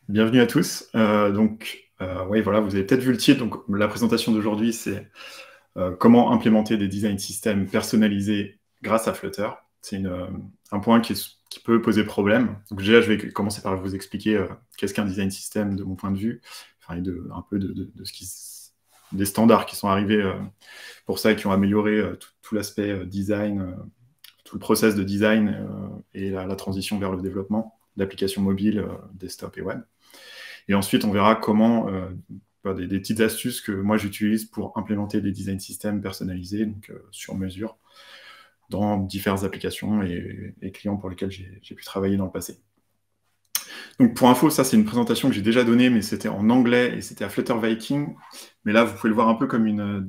Bienvenue à tous. Oui, voilà, vous avez peut-être vu le titre. Donc, la présentation d'aujourd'hui, c'est comment implémenter des design systems personnalisés grâce à Flutter. C'est un point qui peut poser problème. Donc, déjà, je vais commencer par vous expliquer qu'est-ce qu'un design system de mon point de vue, enfin, et un peu des standards qui sont arrivés pour ça et qui ont amélioré tout l'aspect design, tout le process de design et la transition vers le développement d'applications mobiles, desktop et web. Et ensuite, on verra comment des petites astuces que moi j'utilise pour implémenter des design systems personnalisés, donc sur mesure, dans diverses applications et clients pour lesquels j'ai pu travailler dans le passé. Donc pour info, ça c'est une présentation que j'ai déjà donnée, mais c'était en anglais et c'était à Flutter Viking. Mais là, vous pouvez le voir un peu comme une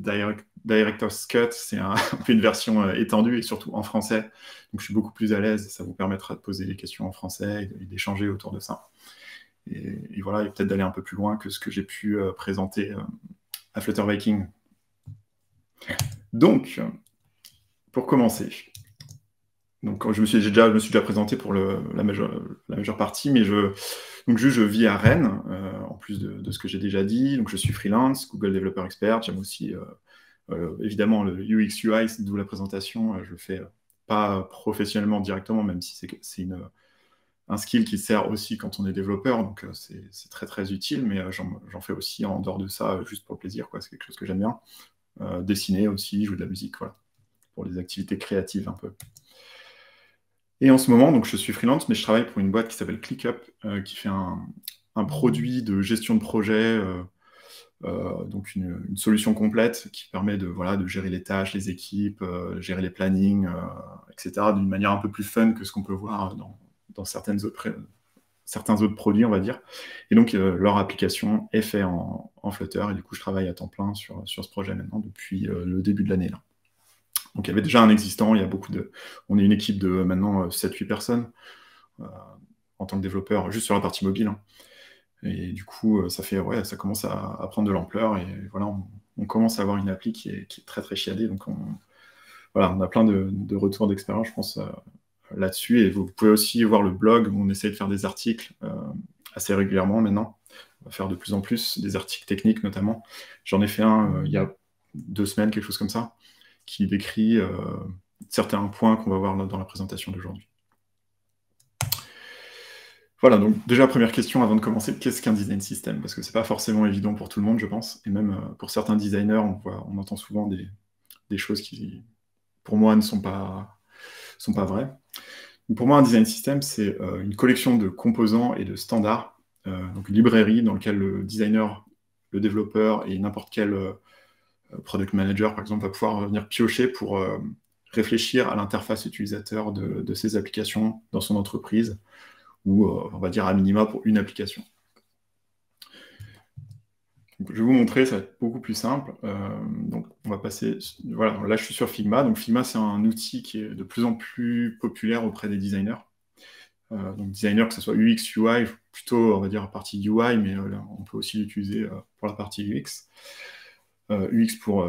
Director's Cut, c'est un peu une version étendue et surtout en français. Donc je suis beaucoup plus à l'aise, ça vous permettra de poser les questions en français et d'échanger autour de ça. Et voilà, et peut-être d'aller un peu plus loin que ce que j'ai pu présenter à Flutter Viking. Donc, pour commencer, donc je me suis déjà présenté pour la majeure partie, mais je vis à Rennes, en plus de ce que j'ai déjà dit. Donc je suis freelance, Google Developer Expert. J'aime aussi évidemment le UX UI, d'où la présentation. Je le fais pas professionnellement directement, même si c'est un skill qui sert aussi quand on est développeur, donc c'est très très utile, mais j'en fais aussi en dehors de ça, juste pour le plaisir, quoi. C'est quelque chose que j'aime bien. Dessiner aussi, jouer de la musique, voilà, pour les activités créatives un peu. Et en ce moment, donc je suis freelance, mais je travaille pour une boîte qui s'appelle ClickUp, qui fait un produit de gestion de projet, donc une solution complète qui permet de gérer les tâches, les équipes, gérer les plannings, etc., d'une manière un peu plus fun que ce qu'on peut voir dans certains autres produits, on va dire. Et donc, leur application est faite en Flutter, et du coup, je travaille à temps plein sur ce projet maintenant depuis le début de l'année, là. Donc, il y avait déjà un existant, on est une équipe de maintenant 7-8 personnes en tant que développeur, juste sur la partie mobile, hein. Et du coup, ça commence à prendre de l'ampleur, et voilà, on commence à avoir une appli qui est très très chiadée. Donc, on a plein de retours d'expérience, je pense, là-dessus. Et vous pouvez aussi voir le blog où on essaie de faire des articles assez régulièrement maintenant. On va faire de plus en plus des articles techniques notamment. J'en ai fait un il y a 2 semaines, quelque chose comme ça, qui décrit certains points qu'on va voir dans la présentation d'aujourd'hui. Voilà, donc déjà, première question avant de commencer, qu'est-ce qu'un design system? Parce que c'est pas forcément évident pour tout le monde, je pense. Et même pour certains designers, on entend souvent des choses qui, pour moi, ne sont pas vraies. Donc pour moi, un design system, c'est une collection de composants et de standards, donc une librairie dans laquelle le designer, le développeur et n'importe quel product manager, par exemple, va pouvoir venir piocher pour réfléchir à l'interface utilisateur de ses applications dans son entreprise, ou on va dire à minima pour une application. Donc, je vais vous montrer, ça va être beaucoup plus simple. Donc, on va passer... Voilà, là, je suis sur Figma. Donc, Figma, c'est un outil qui est de plus en plus populaire auprès des designers. Donc, designers, que ce soit UX, UI, plutôt, on va dire, partie UI, mais là, on peut aussi l'utiliser pour la partie UX. UX pour...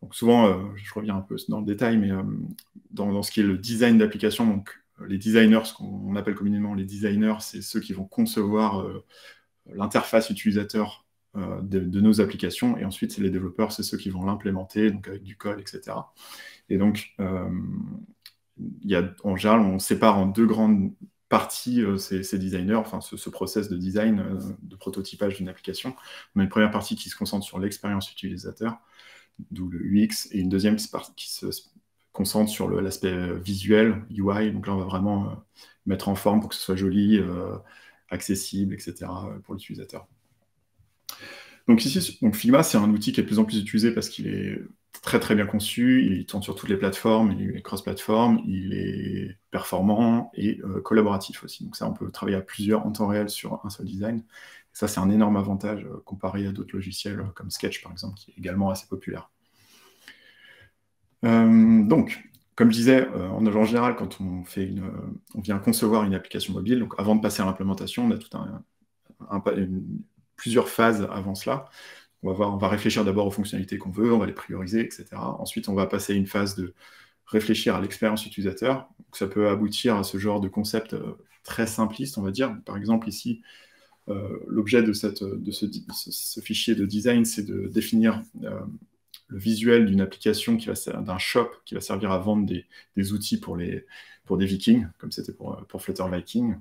donc souvent, je reviens un peu dans le détail, mais dans ce qui est le design d'application, donc les designers, ce qu'on appelle communément les designers, c'est ceux qui vont concevoir l'interface utilisateur de nos applications, et ensuite, c'est les développeurs, c'est ceux qui vont l'implémenter, donc avec du code, etc. Et donc, en général, on sépare en 2 grandes parties ces designers, enfin ce process de design, de prototypage d'une application. On a une première partie qui se concentre sur l'expérience utilisateur, d'où le UX, et une deuxième qui se concentre sur l'aspect visuel, UI. Donc là, on va vraiment mettre en forme pour que ce soit joli, accessible, etc. pour l'utilisateur. Donc ici, Figma, c'est un outil qui est de plus en plus utilisé parce qu'il est très très bien conçu, il tourne sur toutes les plateformes, il est cross-plateforme, il est performant et collaboratif aussi. Donc ça, on peut travailler à plusieurs en temps réel sur un seul design. Et ça, c'est un énorme avantage comparé à d'autres logiciels comme Sketch, par exemple, qui est également assez populaire. Donc, comme je disais, en général, quand on vient concevoir une application mobile, donc avant de passer à l'implémentation, on a tout plusieurs phases avant cela. On va réfléchir d'abord aux fonctionnalités qu'on veut, on va les prioriser, etc. Ensuite, on va passer à une phase de réfléchir à l'expérience utilisateur. Donc, ça peut aboutir à ce genre de concept très simpliste, on va dire. Par exemple, ici, L'objet de ce fichier de design, c'est de définir le visuel d'une application d'un shop qui va servir à vendre des outils pour des Vikings, comme c'était pour Flutter Viking.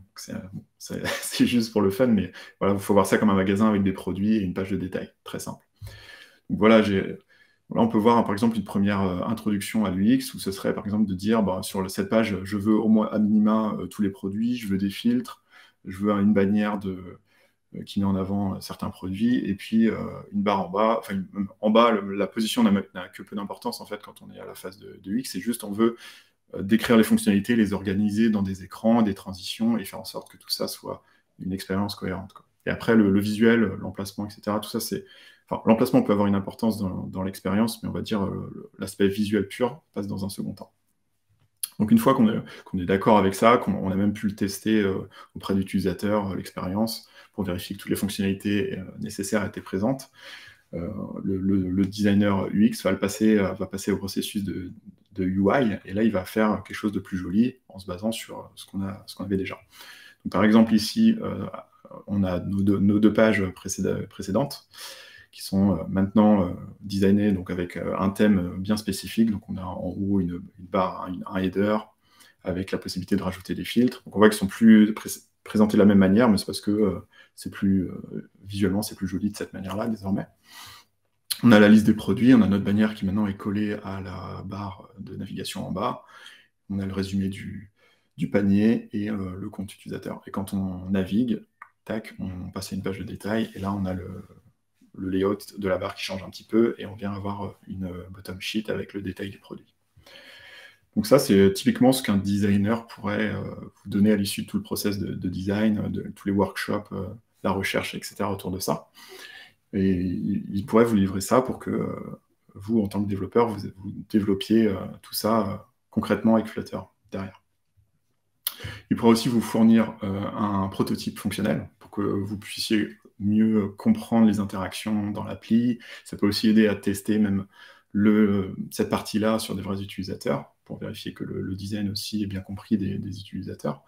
C'est juste pour le fun, mais voilà, il faut voir ça comme un magasin avec des produits et une page de détail, très simple. Donc voilà, là, on peut voir par exemple une première introduction à l'UX, où ce serait par exemple de dire, sur cette page, je veux au moins à minima tous les produits, je veux des filtres, je veux une bannière qui met en avant certains produits, et puis une barre en bas. Enfin, en bas, la position n'a que peu d'importance en fait quand on est à la phase de UX, c'est juste on veut décrire les fonctionnalités, les organiser dans des écrans, des transitions, et faire en sorte que tout ça soit une expérience cohérente, quoi. Et après, le visuel, l'emplacement, etc., tout ça, l'emplacement peut avoir une importance dans l'expérience, mais on va dire l'aspect visuel pur passe dans un second temps. Donc une fois qu'on est d'accord avec ça, qu'on a même pu le tester auprès d'utilisateurs, l'expérience, pour vérifier que toutes les fonctionnalités nécessaires étaient présentes, le designer UX va passer au processus de UI, et là il va faire quelque chose de plus joli en se basant sur ce qu'on avait déjà. Donc, par exemple ici, on a nos deux pages précédentes, qui sont maintenant designées donc, avec un thème bien spécifique. Donc on a en haut une barre, un header, avec la possibilité de rajouter des filtres. Donc on voit qu'ils sont plus présentés de la même manière, mais c'est parce que visuellement c'est plus joli de cette manière-là désormais. On a la liste des produits, on a notre bannière qui maintenant est collée à la barre de navigation en bas. On a le résumé du panier et le compte utilisateur. Et quand on navigue, tac, on passe à une page de détail, et là on a le layout de la barre qui change un petit peu, et on vient avoir une bottom sheet avec le détail des produits. Donc ça, c'est typiquement ce qu'un designer pourrait vous donner à l'issue de tout le process de design, de tous les workshops, la recherche, etc. autour de ça. Et il pourrait vous livrer ça pour que vous, en tant que développeur, vous développiez tout ça concrètement avec Flutter derrière. Il pourrait aussi vous fournir un prototype fonctionnel pour que vous puissiez mieux comprendre les interactions dans l'appli. Ça peut aussi aider à tester même cette partie-là sur des vrais utilisateurs, pour vérifier que le design aussi est bien compris des utilisateurs.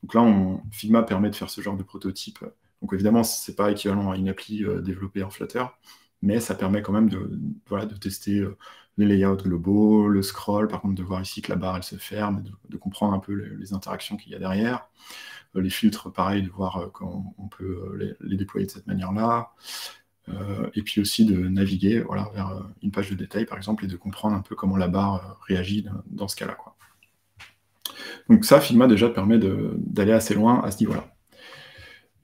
Donc là, Figma permet de faire ce genre de prototype. Donc évidemment, ce n'est pas équivalent à une appli développée en Flutter, mais ça permet quand même de tester les layouts globaux, le scroll, par contre de voir ici que la barre elle se ferme, de comprendre un peu les interactions qu'il y a derrière. Les filtres, pareil, de voir comment on peut les déployer de cette manière-là. Et puis aussi de naviguer vers une page de détail, par exemple, et de comprendre un peu comment la barre réagit dans ce cas-là, quoi. Donc ça, Figma déjà permet d'aller assez loin à ce niveau-là.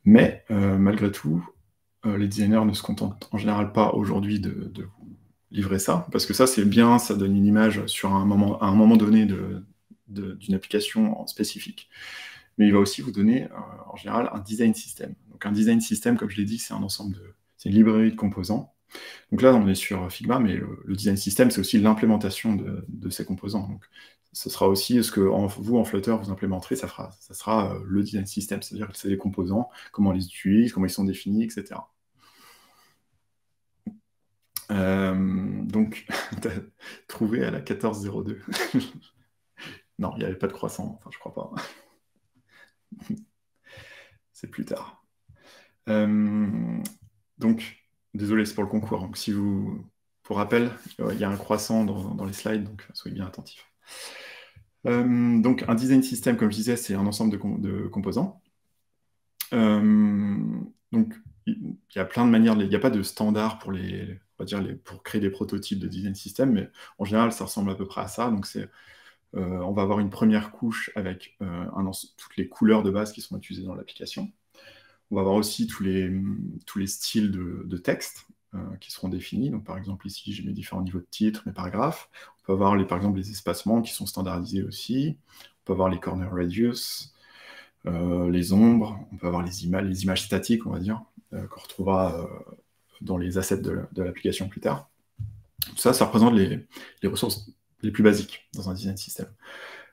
Mais malgré tout, les designers ne se contentent en général pas aujourd'hui de vous livrer ça, parce que ça c'est bien, ça donne une image sur à un moment donné d'une application spécifique. Mais il va aussi vous donner en général un design system. Donc un design system, comme je l'ai dit, c'est c'est une librairie de composants. Donc là, on est sur Figma, mais le design system, c'est aussi l'implémentation de ces composants. Donc ce sera aussi ce que vous, en Flutter, vous implémenterez, ça sera le design system, c'est-à-dire que c'est les composants, comment on les utilise, comment ils sont définis, etc. Donc, t'as trouvé à la 1402. Non, il n'y avait pas de croissant, enfin, je crois pas. C'est plus tard. Donc, désolé, c'est pour le concours. Donc, pour rappel, il y a un croissant dans les slides, donc soyez bien attentifs. Donc, un design system, comme je disais, c'est un ensemble de composants. Donc, il y a plein de manières, il n'y a pas de standard pour pour créer des prototypes de design system, mais en général, ça ressemble à peu près à ça. Donc, on va avoir une première couche avec toutes les couleurs de base qui sont utilisées dans l'application. On va avoir aussi tous les styles de texte qui seront définis. Donc, par exemple, ici, j'ai mes différents niveaux de titres, mes paragraphes. On peut avoir, par exemple, les espacements qui sont standardisés aussi. On peut avoir les corner radius, les ombres. On peut avoir les images statiques, on va dire, qu'on retrouvera dans les assets de l'application plus tard. Tout ça, ça représente les ressources les plus basiques dans un design system.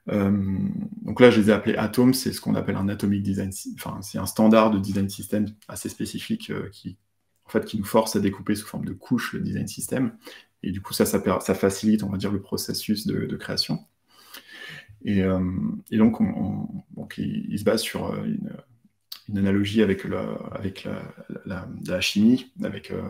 Donc là, je les ai appelés Atoms, c'est ce qu'on appelle un atomic design, enfin, c'est un standard de design system assez spécifique qui nous force à découper sous forme de couches le design system. Et du coup, ça facilite, on va dire, le processus de création. Et donc, il se base sur une analogie avec la chimie,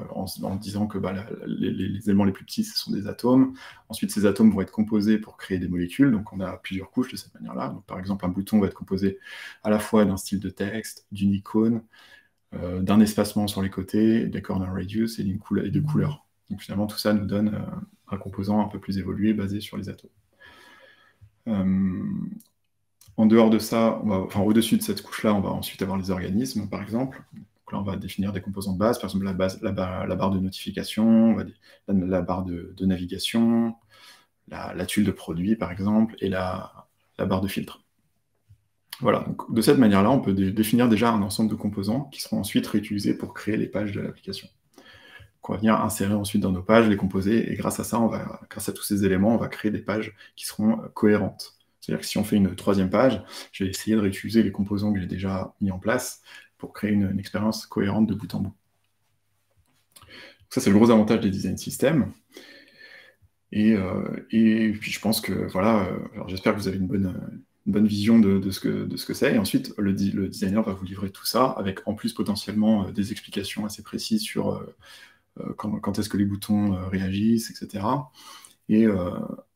en disant que les éléments les plus petits, ce sont des atomes. Ensuite, ces atomes vont être composés pour créer des molécules, donc on a plusieurs couches de cette manière-là. Donc, par exemple, un bouton va être composé à la fois d'un style de texte, d'une icône, d'un espacement sur les côtés, des corner radius et de couleurs. Donc finalement, tout ça nous donne un composant un peu plus évolué basé sur les atomes. En dehors de ça, au-dessus de cette couche-là, on va ensuite avoir les organismes, par exemple. Donc là, on va définir des composants de base, par exemple la barre de notification, la barre de navigation, la tuile de produit, par exemple, et la barre de filtre. Voilà, donc de cette manière-là, on peut définir déjà un ensemble de composants qui seront ensuite réutilisés pour créer les pages de l'application. On va venir insérer ensuite dans nos pages, les composer, et grâce à ça, grâce à tous ces éléments, on va créer des pages qui seront cohérentes. C'est-à-dire que si on fait une troisième page, je vais essayer de réutiliser les composants que j'ai déjà mis en place pour créer une expérience cohérente de bout en bout. Ça, c'est le gros avantage des design systems. Et puis je pense que, voilà, j'espère que vous avez une bonne vision de ce que c'est. Et ensuite, le designer va vous livrer tout ça, avec en plus potentiellement des explications assez précises sur quand est-ce que les boutons réagissent, etc.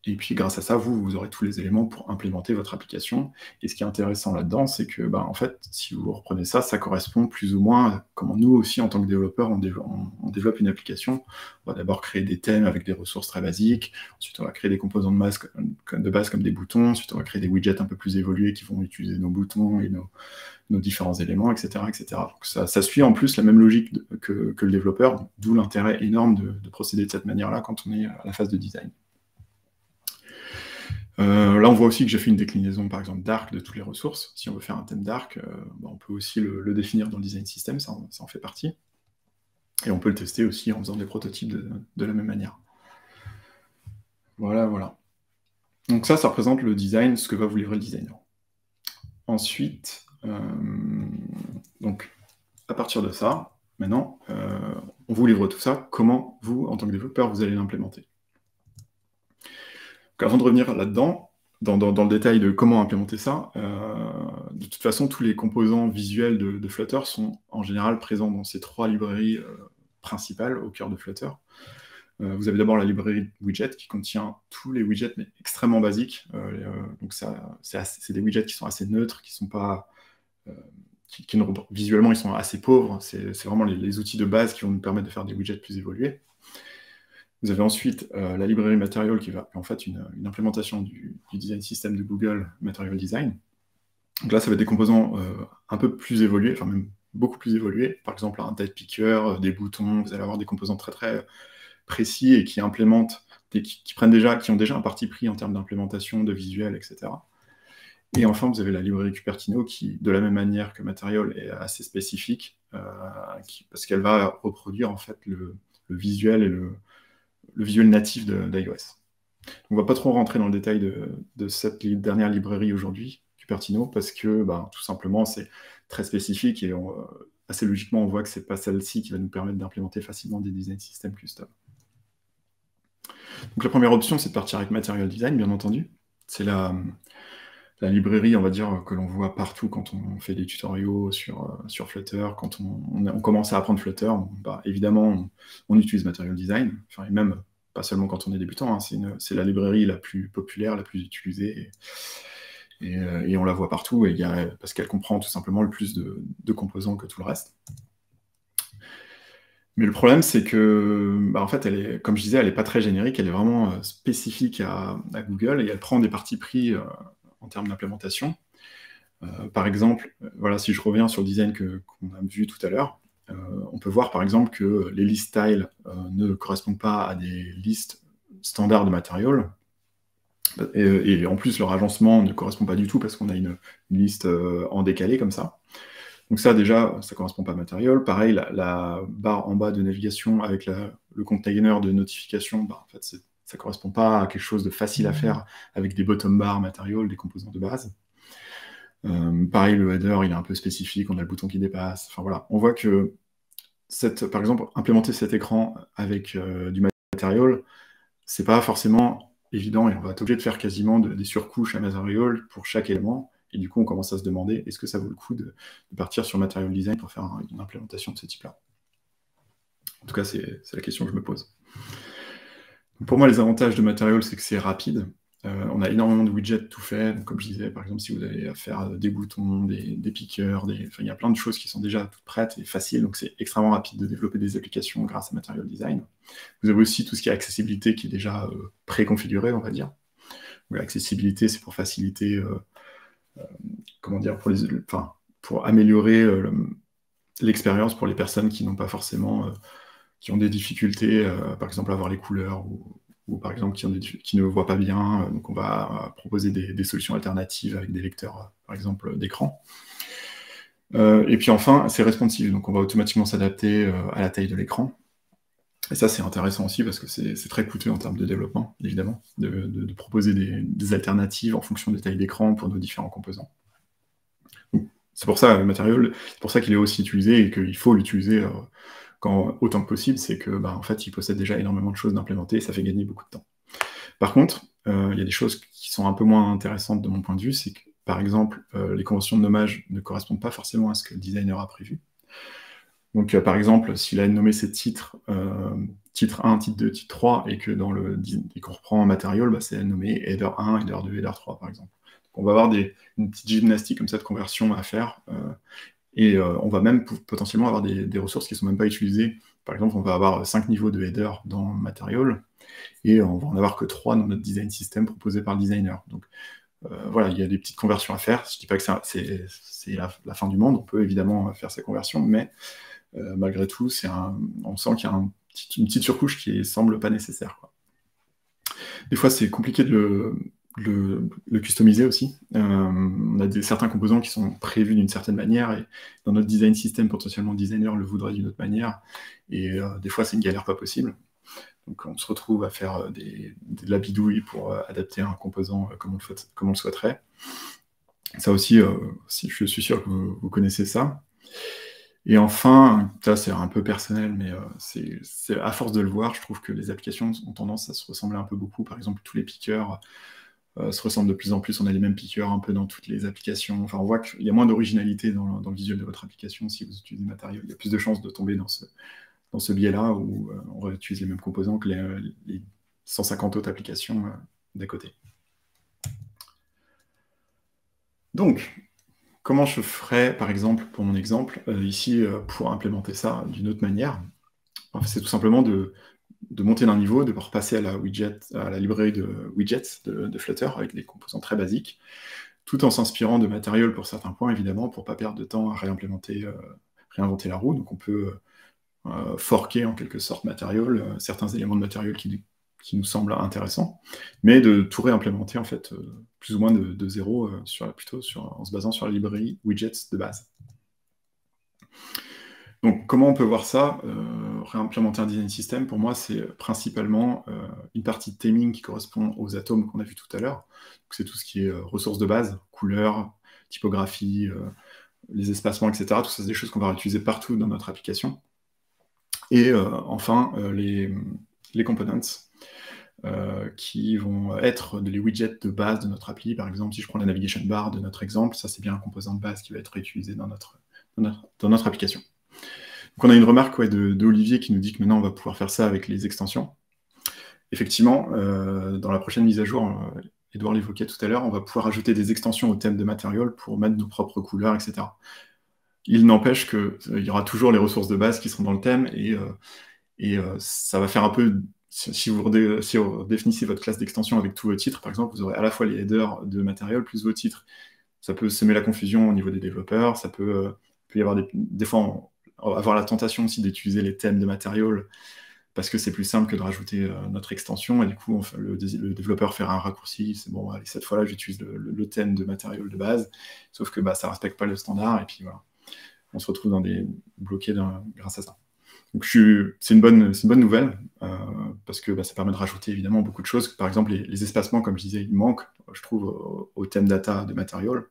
Et puis grâce à ça, vous aurez tous les éléments pour implémenter votre application. Et ce qui est intéressant là-dedans, c'est que, en fait, si vous reprenez ça, ça correspond plus ou moins à comment nous aussi, en tant que développeurs, on développe une application. On va d'abord créer des thèmes avec des ressources très basiques. Ensuite, on va créer des composants de base comme des boutons. Ensuite, on va créer des widgets un peu plus évolués qui vont utiliser nos boutons et nos différents éléments, etc. etc. Donc ça suit en plus la même logique que le développeur, d'où l'intérêt énorme de procéder de cette manière-là quand on est à la phase de design. Là, on voit aussi que j'ai fait une déclinaison, par exemple, d'arc de toutes les ressources. Si on veut faire un thème d'arc, on peut aussi le définir dans le design system, ça en fait partie. Et on peut le tester aussi en faisant des prototypes de la même manière. Voilà, voilà. Donc ça représente le design, ce que va vous livrer le designer. Ensuite, donc, à partir de ça, maintenant, on vous livre tout ça, comment vous, en tant que développeur, vous allez l'implémenter. Avant de revenir là-dedans, dans le détail de comment implémenter ça, de toute façon, tous les composants visuels de Flutter sont en général présents dans ces trois librairies principales au cœur de Flutter. Vous avez d'abord la librairie widget qui contient tous les widgets, mais extrêmement basiques. Donc c'est des widgets qui sont assez neutres, qui sont pas... visuellement, ils sont assez pauvres. C'est vraiment les outils de base qui vont nous permettre de faire des widgets plus évolués. Vous avez ensuite la librairie Material qui va en fait une implémentation du design system de Google Material Design. Donc là, ça va être des composants un peu plus évolués, enfin même beaucoup plus évolués. Par exemple, un type picker, des boutons, vous allez avoir des composants très très précis et qui implémentent, qui ont déjà un parti pris en termes d'implémentation, de visuel, etc. Et enfin, vous avez la librairie Cupertino qui, de la même manière que Material, est assez spécifique parce qu'elle va reproduire en fait le visuel et le visuel natif d'iOS. On ne va pas trop rentrer dans le détail de cette dernière librairie aujourd'hui, Cupertino, parce que tout simplement c'est très spécifique et assez logiquement on voit que ce n'est pas celle-ci qui va nous permettre d'implémenter facilement des design systems custom. Donc la première option, c'est de partir avec Material Design, bien entendu. C'est la librairie, on va dire, que l'on voit partout quand on fait des tutoriaux sur Flutter, quand on commence à apprendre Flutter. Évidemment, on utilise Material Design, et même pas seulement quand on est débutant, c'est la librairie la plus populaire, la plus utilisée, et on la voit partout, parce qu'elle comprend tout simplement le plus de composants que tout le reste. Mais le problème, c'est que, en fait, comme je disais, elle n'est pas très générique, elle est vraiment spécifique à Google, et elle prend des partis pris en termes d'implémentation. Par exemple, voilà, si je reviens sur le design qu'on a vu tout à l'heure, on peut voir par exemple que les list styles ne correspondent pas à des listes standards de Material, et en plus leur agencement ne correspond pas du tout parce qu'on a une liste en décalé comme ça. Donc ça déjà, ça ne correspond pas à Material. Pareil, la barre en bas de navigation avec le container de notification, en fait, ça ne correspond pas à quelque chose de facile à faire avec des bottom bars Material, des composants de base. Pareil, le header, il est un peu spécifique, on a le bouton qui dépasse. Enfin voilà, on voit que, par exemple, implémenter cet écran avec du Material, c'est pas forcément évident et on va être obligé de faire quasiment des surcouches à Material pour chaque élément. Et du coup, on commence à se demander, est-ce que ça vaut le coup de partir sur Material Design pour faire une implémentation de ce type-là? En tout cas, c'est la question que je me pose. Pour moi, les avantages de Material, c'est que c'est rapide. On a énormément de widgets tout faits. Donc, comme je disais, par exemple, si vous avez à faire des boutons, des piqueurs, il y a plein de choses qui sont déjà toutes prêtes et faciles. Donc, c'est extrêmement rapide de développer des applications grâce à Material Design. Vous avez aussi tout ce qui est accessibilité qui est déjà préconfiguré, on va dire. L'accessibilité, c'est pour faciliter, comment dire, pour améliorer l'expérience pour les personnes qui n'ont pas forcément, qui ont des difficultés, par exemple, à voir les couleurs ou par exemple, qui ne voient pas bien. Donc, on va proposer des solutions alternatives avec des lecteurs, par exemple, d'écran. Et puis enfin, c'est responsive, donc on va automatiquement s'adapter à la taille de l'écran. Et ça, c'est intéressant aussi parce que c'est très coûteux en termes de développement, évidemment, de proposer des alternatives en fonction des tailles d'écran pour nos différents composants. C'est pour ça, le Material, c'est pour ça qu'il est aussi utilisé et qu'il faut l'utiliser autant que possible, c'est que, en fait, il possède déjà énormément de choses d'implémenter et ça fait gagner beaucoup de temps. Par contre, il y a des choses qui sont un peu moins intéressantes de mon point de vue, c'est que, par exemple, les conventions de nommage ne correspondent pas forcément à ce que le designer a prévu. Donc, par exemple, s'il a nommé ses titres, titre 1, titre 2, titre 3, et que qu'on reprend en Material, c'est nommé header 1, header 2, header 3, par exemple. Donc, on va avoir une petite gymnastique comme ça de conversion à faire, et on va même potentiellement avoir des ressources qui ne sont même pas utilisées. Par exemple, on va avoir 5 niveaux de header dans Material, et on va en avoir que 3 dans notre design system proposé par le designer. Donc, voilà, il y a des petites conversions à faire. Je ne dis pas que c'est la fin du monde, on peut évidemment faire ces conversions, mais malgré tout, on sent qu'il y a une petite surcouche qui ne semble pas nécessaire, quoi. Des fois, c'est compliqué de le customiser aussi. On a certains composants qui sont prévus d'une certaine manière, et dans notre design system, potentiellement, le designer le voudrait d'une autre manière, et des fois, c'est une galère pas possible. Donc, on se retrouve à faire de la bidouille pour adapter un composant comme on le souhaiterait. Ça aussi, je suis sûr que vous connaissez ça. Et enfin, ça c'est un peu personnel, mais c'est à force de le voir, je trouve que les applications ont tendance à se ressembler un peu beaucoup. Par exemple, tous les piqueurs se ressemblent de plus en plus. On a les mêmes piqueurs un peu dans toutes les applications. Enfin, on voit qu'il y a moins d'originalité dans le visuel de votre application si vous utilisez Material. Il y a plus de chances de tomber dans ce biais-là où on utilise les mêmes composants que les 150 autres applications d'à côté. Donc, comment je ferais, par exemple, pour mon exemple, ici, pour implémenter ça d'une autre manière? C'est tout simplement de monter d'un niveau, de repasser à la librairie de widgets de Flutter avec des composants très basiques, tout en s'inspirant de Material pour certains points, évidemment, pour ne pas perdre de temps à réinventer la roue. Donc on peut forker en quelque sorte Material, certains éléments de Material qui nous semblent intéressants, mais de tout réimplémenter en fait plus ou moins de zéro, en se basant sur la librairie widgets de base. Donc, comment on peut voir ça? Réimplémenter un design system, pour moi, c'est principalement une partie de theming qui correspond aux atomes qu'on a vus tout à l'heure. C'est tout ce qui est ressources de base, couleurs, typographie, les espacements, etc. Tout ça, c'est des choses qu'on va utiliser partout dans notre application. Et enfin, les components, qui vont être les widgets de base de notre appli. Par exemple, si je prends la navigation bar de notre exemple, ça, c'est bien un composant de base qui va être réutilisé dans notre application. Donc on a une remarque de Olivier qui nous dit que maintenant on va pouvoir faire ça avec les extensions. Effectivement, dans la prochaine mise à jour, Edouard l'évoquait tout à l'heure, on va pouvoir ajouter des extensions au thème de Material pour mettre nos propres couleurs, etc. Il n'empêche qu'il y aura toujours les ressources de base qui seront dans le thème, et ça va faire un peu... Si vous définissez votre classe d'extension avec tous vos titres, par exemple, vous aurez à la fois les headers de Material plus vos titres. Ça peut semer la confusion au niveau des développeurs, ça peut y avoir des fois avoir la tentation aussi d'utiliser les thèmes de Material parce que c'est plus simple que de rajouter notre extension, et du coup le développeur fera un raccourci, c'est bon, allez, cette fois-là j'utilise le thème de Material de base, sauf que ça ne respecte pas le standard, et puis voilà, on se retrouve bloqués grâce à ça. Donc c'est une bonne nouvelle, parce que ça permet de rajouter évidemment beaucoup de choses. Par exemple, les espacements, comme je disais, ils manquent, je trouve, au thème data de Material.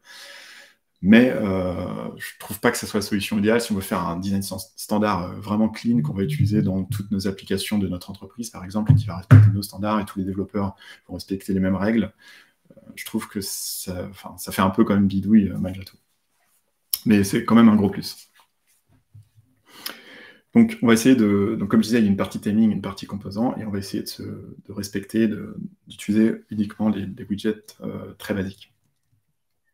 Mais je trouve pas que ce soit la solution idéale si on veut faire un design standard vraiment clean qu'on va utiliser dans toutes nos applications de notre entreprise, par exemple, et qui va respecter nos standards et tous les développeurs vont respecter les mêmes règles. je trouve que ça fait un peu quand même bidouille malgré tout. Mais c'est quand même un gros plus. Donc, on va essayer donc comme je disais, il y a une partie theming, une partie composant, et on va essayer de respecter, d'utiliser uniquement des widgets très basiques.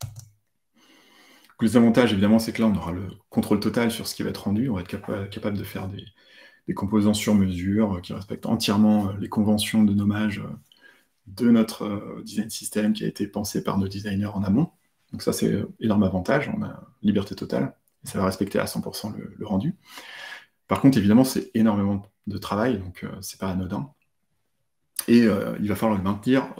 Donc, les avantages, évidemment, c'est que là, on aura le contrôle total sur ce qui va être rendu. On va être capable de faire des composants sur mesure qui respectent entièrement les conventions de nommage de notre design system qui a été pensé par nos designers en amont. Donc ça, c'est énorme avantage. On a liberté totale, et ça va respecter à 100% le rendu. Par contre, évidemment, c'est énormément de travail, donc c'est pas anodin. Et il va falloir le maintenir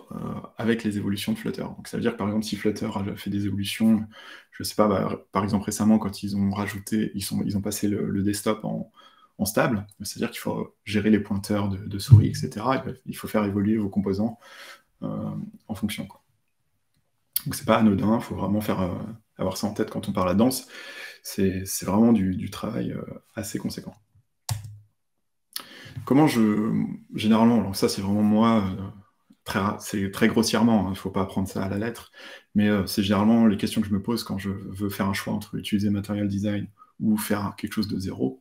avec les évolutions de Flutter. Donc ça veut dire que par exemple, si Flutter a fait des évolutions, je sais pas, par exemple récemment, quand ils ont rajouté, ils ont passé le desktop en stable, c'est-à-dire qu'il faut gérer les pointeurs de souris, etc. Il faut faire évoluer vos composants en fonction, quoi. Donc c'est pas anodin, il faut vraiment avoir ça en tête quand on parle à danse. C'est vraiment du travail assez conséquent. Comment généralement, alors ça c'est vraiment moi, c'est très grossièrement, il ne faut pas prendre ça à la lettre, mais c'est généralement les questions que je me pose quand je veux faire un choix entre utiliser Material Design ou faire quelque chose de zéro.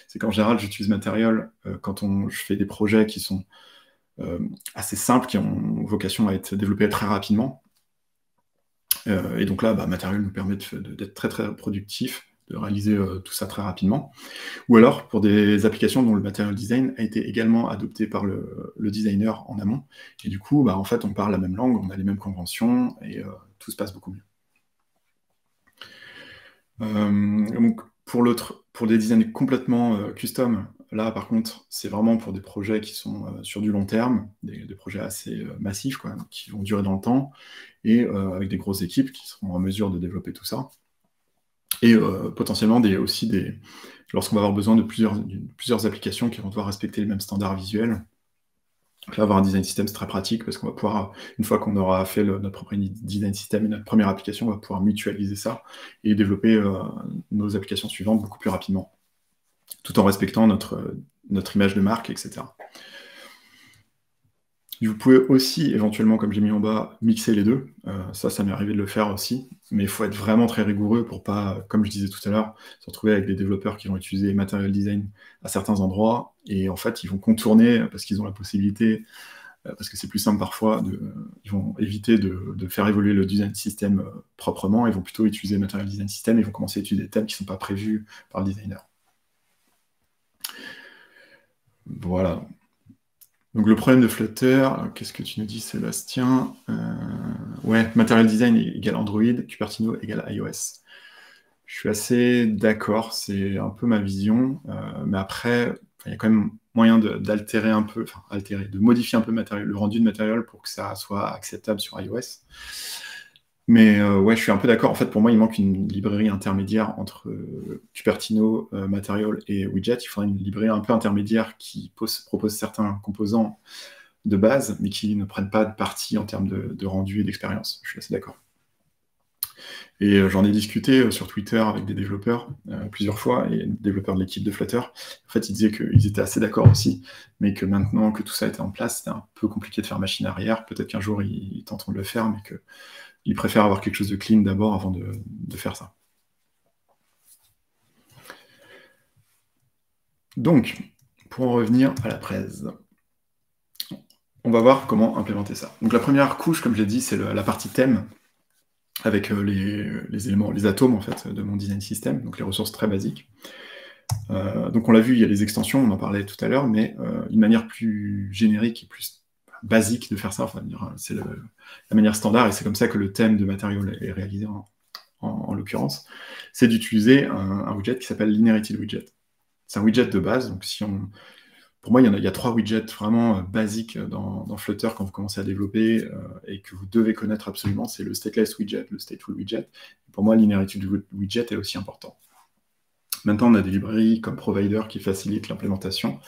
C'est qu'en général, j'utilise Material quand je fais des projets qui sont assez simples, qui ont vocation à être développés très rapidement. Et donc là, Material nous permet d'être très très productif, de réaliser tout ça très rapidement. Ou alors pour des applications dont le Material Design a été également adopté par le designer en amont. Et du coup, en fait, on parle la même langue, on a les mêmes conventions, et tout se passe beaucoup mieux. Donc pour des designs complètement custom, là par contre, c'est vraiment pour des projets qui sont sur du long terme, des projets assez massifs, quoi, qui vont durer dans le temps, et avec des grosses équipes qui seront en mesure de développer tout ça. Et potentiellement lorsqu'on va avoir besoin de plusieurs applications qui vont devoir respecter les mêmes standards visuels. Donc là, avoir un design system, c'est très pratique parce qu'on va pouvoir, une fois qu'on aura fait notre propre design system et notre première application, on va pouvoir mutualiser ça et développer nos applications suivantes beaucoup plus rapidement, tout en respectant notre image de marque, etc. Vous pouvez aussi, éventuellement, comme j'ai mis en bas, mixer les deux. Ça m'est arrivé de le faire aussi. Mais il faut être vraiment très rigoureux pour pas, comme je disais tout à l'heure, se retrouver avec des développeurs qui vont utiliser Material Design à certains endroits. Et en fait, ils vont contourner parce qu'ils ont la possibilité, parce que c'est plus simple parfois, ils vont éviter de faire évoluer le design system proprement. Ils vont plutôt utiliser Material Design System et ils vont commencer à utiliser des thèmes qui ne sont pas prévus par le designer. Voilà. Donc le problème de Flutter, qu'est-ce que tu nous dis, Sébastien? Ouais, Material Design égale Android, Cupertino égale iOS. Je suis assez d'accord, c'est un peu ma vision, mais après, il y a quand même moyen d'altérer un peu, de modifier un peu le rendu de Material pour que ça soit acceptable sur iOS. Mais ouais, je suis un peu d'accord. En fait, pour moi, il manque une librairie intermédiaire entre Cupertino, Material et Widget. Il faudrait une librairie un peu intermédiaire qui propose certains composants de base, mais qui ne prennent pas de parti en termes de rendu et d'expérience. Je suis assez d'accord. Et j'en ai discuté sur Twitter avec des développeurs plusieurs fois, et des développeurs de l'équipe de Flutter. En fait, ils disaient qu'ils étaient assez d'accord aussi, mais que maintenant que tout ça était en place, c'était un peu compliqué de faire machine arrière. Peut-être qu'un jour, ils tenteront de le faire, mais qu'ils préfèrent avoir quelque chose de clean d'abord avant de faire ça. Donc, pour en revenir à la presse, on va voir comment implémenter ça. Donc la première couche, comme je l'ai dit, c'est la partie thème, avec les éléments, les atomes en fait, de mon design system, donc les ressources très basiques. Donc on l'a vu, il y a les extensions, on en parlait tout à l'heure, mais une manière plus générique et plus basique de faire ça, enfin, c'est la manière standard, et c'est comme ça que le thème de Material est réalisé en l'occurrence, c'est d'utiliser un widget qui s'appelle l'Inherited Widget. C'est un widget de base, donc pour moi, il y a 3 widgets vraiment basiques dans Flutter quand vous commencez à développer et que vous devez connaître absolument. C'est le stateless widget, le stateful widget. Pour moi, l'inherited widget est aussi important. Maintenant, on a des librairies comme Provider qui facilitent l'implémentation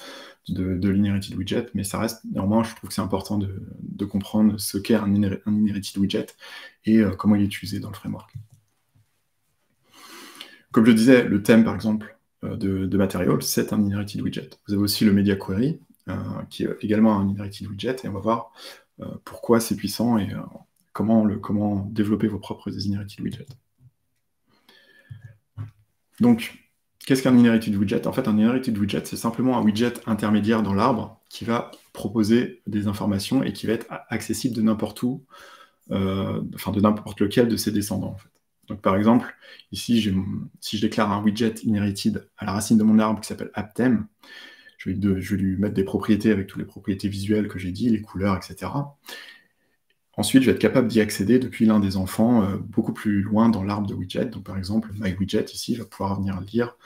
de l'inherited widget, mais ça reste, néanmoins, je trouve que c'est important de comprendre ce qu'est un inherited widget et comment il est utilisé dans le framework. Comme je disais, le thème, par exemple, de Material, c'est un inherited widget. Vous avez aussi le Media Query, qui est également un inherited widget, et on va voir pourquoi c'est puissant et comment développer vos propres inherited widgets. Donc, qu'est-ce qu'un inherited widget? En fait, un inherited widget, c'est simplement un widget intermédiaire dans l'arbre qui va proposer des informations et qui va être accessible de n'importe où, de n'importe lequel de ses descendants, en fait. Donc, par exemple, ici, si je déclare un widget inherited à la racine de mon arbre qui s'appelle apptem, je vais lui mettre des propriétés avec toutes les propriétés visuelles que j'ai dit, les couleurs, etc. Ensuite, je vais être capable d'y accéder depuis l'un des enfants beaucoup plus loin dans l'arbre de widget. Donc, par exemple, myWidget, ici, va pouvoir venir lire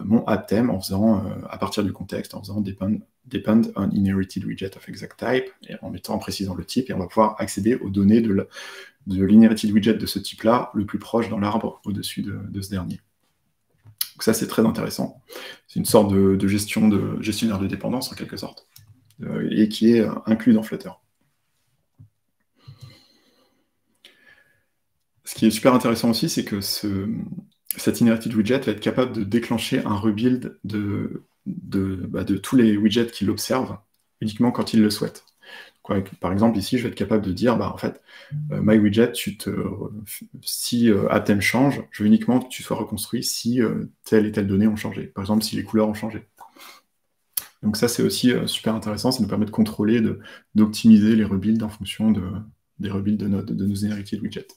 mon apptem en faisant, à partir du contexte, en faisant depend on inherited widget of exact type, et en précisant le type, et on va pouvoir accéder aux données de l'inherited widget de ce type-là, le plus proche dans l'arbre au-dessus de ce dernier. Donc ça, c'est très intéressant. C'est une sorte de gestionnaire de dépendance, en quelque sorte, et qui est inclus dans Flutter. Ce qui est super intéressant aussi, c'est que cet inherited widget va être capable de déclencher un rebuild de tous les widgets qui l'observent, uniquement quand il le souhaite. Par exemple, ici, je vais être capable de dire, en fait, myWidget, si apptem change, je veux uniquement que tu sois reconstruit si telle et telle donnée ont changé. Par exemple, si les couleurs ont changé. Donc ça, c'est aussi super intéressant, ça nous permet de contrôler, d'optimiser les rebuilds en fonction des rebuilds de nos inherited widgets.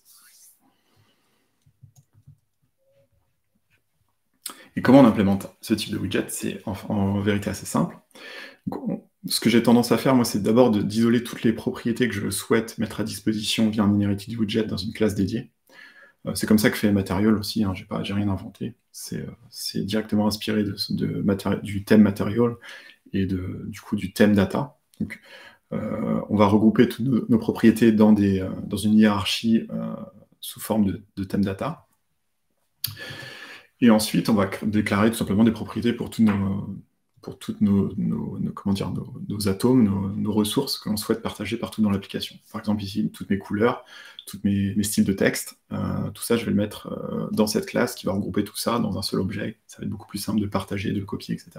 Et comment on implémente ce type de widget? C'est en vérité assez simple. Donc, ce que j'ai tendance à faire, moi, c'est d'abord d'isoler toutes les propriétés que je souhaite mettre à disposition via un inherited widget dans une classe dédiée. C'est comme ça que fait Material aussi, hein, j'ai rien inventé. C'est directement inspiré du thème Material et du coup du thème data. Donc, on va regrouper toutes nos propriétés dans une hiérarchie sous forme de thème data. Et ensuite, on va déclarer tout simplement des propriétés pour tous nos atomes, nos ressources que l'on souhaite partager partout dans l'application. Par exemple, ici, toutes mes couleurs, tous mes styles de texte, tout ça, je vais le mettre dans cette classe qui va regrouper tout ça dans un seul objet. Ça va être beaucoup plus simple de partager, de copier, etc.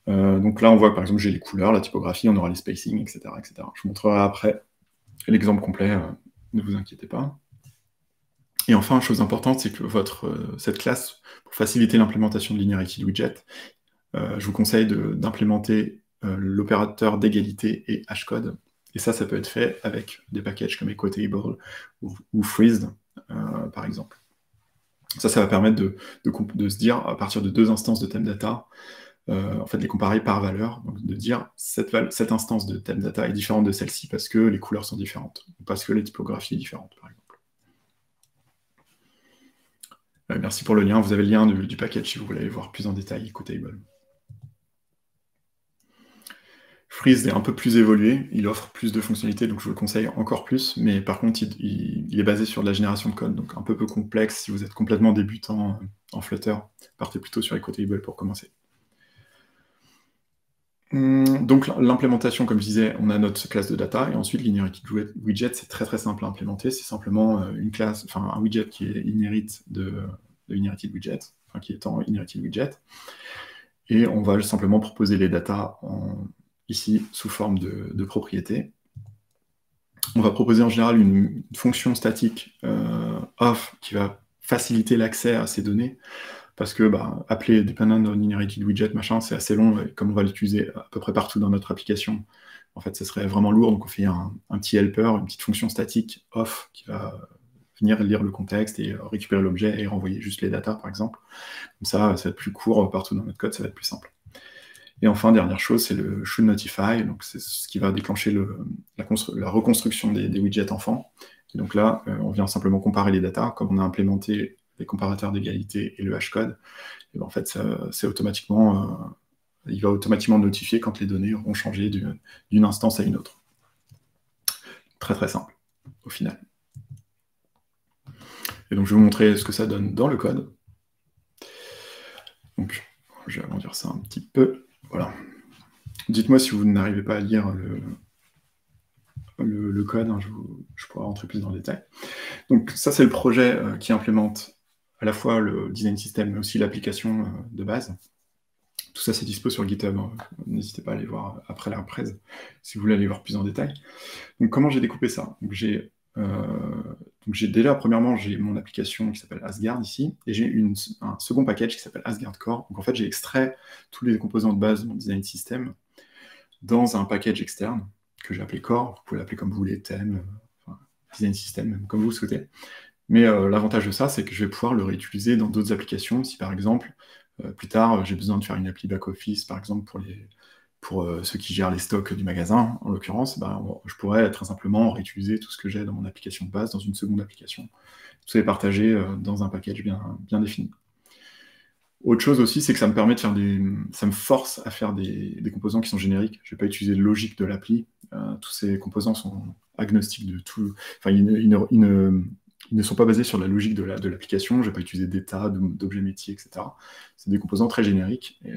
Donc là, on voit, par exemple, j'ai les couleurs, la typographie, on aura les spacing, etc. etc. Je vous montrerai après l'exemple complet, ne vous inquiétez pas. Et enfin, chose importante, c'est que cette classe, pour faciliter l'implémentation de l'inherited widget, je vous conseille d'implémenter l'opérateur d'égalité et hashcode. Et ça peut être fait avec des packages comme equotable ou freezed, par exemple. Ça va permettre de se dire, à partir de 2 instances de thème data, en fait, les comparer par valeur, donc de dire cette instance de thème data est différente de celle-ci parce que les couleurs sont différentes, ou parce que la typographie est différente, par exemple. Merci pour le lien, vous avez le lien du package si vous voulez aller voir plus en détail, equotable. Freeze est un peu plus évolué, il offre plus de fonctionnalités, donc je vous le conseille encore plus, mais par contre, il est basé sur de la génération de code, donc un peu complexe si vous êtes complètement débutant en Flutter. Partez plutôt sur equotable pour commencer. Donc l'implémentation, comme je disais, on a notre classe de data, et ensuite l'inherited widget, c'est très simple à implémenter, c'est simplement une classe, enfin un widget qui est inherit de inherited widget, enfin qui est en inherited widget, et on va simplement proposer les datas ici sous forme de propriétés. On va proposer en général une fonction statique off qui va faciliter l'accès à ces données, parce que appeler dependent on inherited widget, machin, c'est assez long, et comme on va l'utiliser à peu près partout dans notre application, en fait, ça serait vraiment lourd, donc on fait un petit helper, une petite fonction statique off qui va venir lire le contexte et récupérer l'objet et renvoyer juste les datas, par exemple. Comme ça va être plus court partout dans notre code, ça va être plus simple. Et enfin, dernière chose, c'est le should notify, donc c'est ce qui va déclencher la reconstruction des widgets enfants. Et donc là, on vient simplement comparer les datas, comme on a implémenté les comparateurs d'égalité et le hashcode, et en fait, il va automatiquement notifier quand les données auront changé d'une instance à une autre. Très simple, au final. Et donc, je vais vous montrer ce que ça donne dans le code. Donc, je vais agrandir ça un petit peu. Voilà. Dites-moi si vous n'arrivez pas à lire le code, hein, je pourrais rentrer plus dans le détail. Donc ça, c'est le projet qui implémente à la fois le design system, mais aussi l'application de base. Tout ça, c'est dispo sur GitHub. Hein. N'hésitez pas à aller voir après la presse si vous voulez aller voir plus en détail. Donc, comment j'ai découpé ça? Donc, j'ai déjà, premièrement, j'ai mon application qui s'appelle Asgard ici, et j'ai un second package qui s'appelle Asgard Core. Donc, en fait, j'ai extrait tous les composants de base de mon design system dans un package externe que j'ai appelé Core. Vous pouvez l'appeler comme vous voulez, thème, design system, même comme vous le souhaitez. Mais l'avantage de ça, c'est que je vais pouvoir le réutiliser dans d'autres applications. Si par exemple, plus tard, j'ai besoin de faire une appli back-office, par exemple pour ceux qui gèrent les stocks du magasin, en l'occurrence, je pourrais très simplement réutiliser tout ce que j'ai dans mon application de base dans une seconde application. Tout ça est partagé dans un package bien défini. Autre chose aussi, c'est que ça me permet de faire ça me force à faire des composants qui sont génériques. Je ne vais pas utiliser de logique de l'appli. Tous ces composants sont agnostiques de tout. Enfin, ils ne sont pas basés sur la logique de l'application. Je ne vais pas utiliser d'état, d'objets métiers, etc. C'est des composants très génériques. Et,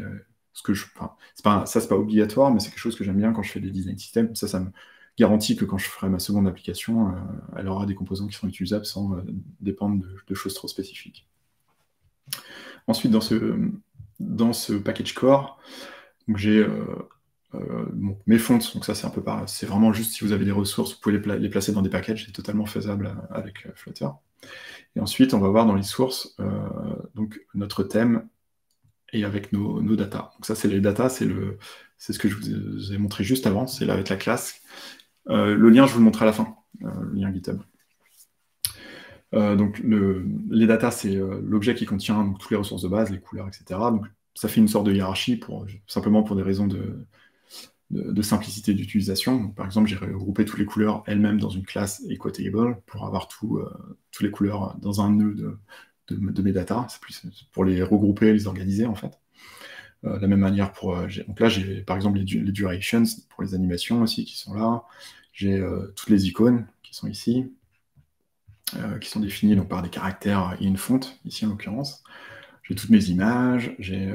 c'est pas obligatoire, mais c'est quelque chose que j'aime bien quand je fais des design systems. Ça me garantit que quand je ferai ma seconde application, elle aura des composants qui sont utilisables sans dépendre de choses trop spécifiques. Ensuite, dans ce package core, j'ai mes fonts, donc ça c'est un peu pareil, c'est vraiment juste si vous avez des ressources, vous pouvez les placer dans des packages, c'est totalement faisable avec Flutter. Et ensuite, on va voir dans les sources donc notre thème et avec nos datas. Donc ça, c'est les datas, c'est ce que je vous ai montré juste avant, c'est là avec la classe. Le lien, je vous le montre à la fin, le lien GitHub. Donc les datas, c'est l'objet qui contient donc, toutes les ressources de base, les couleurs, etc. Donc ça fait une sorte de hiérarchie, simplement pour des raisons de simplicité d'utilisation. Par exemple, j'ai regroupé toutes les couleurs elles-mêmes dans une classe EquaTable pour avoir toutes les couleurs dans un nœud de mes datas. C'est plus pour les regrouper, les organiser en fait. De la même manière, donc là, j'ai par exemple les durations pour les animations aussi qui sont là. J'ai toutes les icônes qui sont ici. Qui sont définis donc, par des caractères et une fonte, ici en l'occurrence. J'ai toutes mes images, j'ai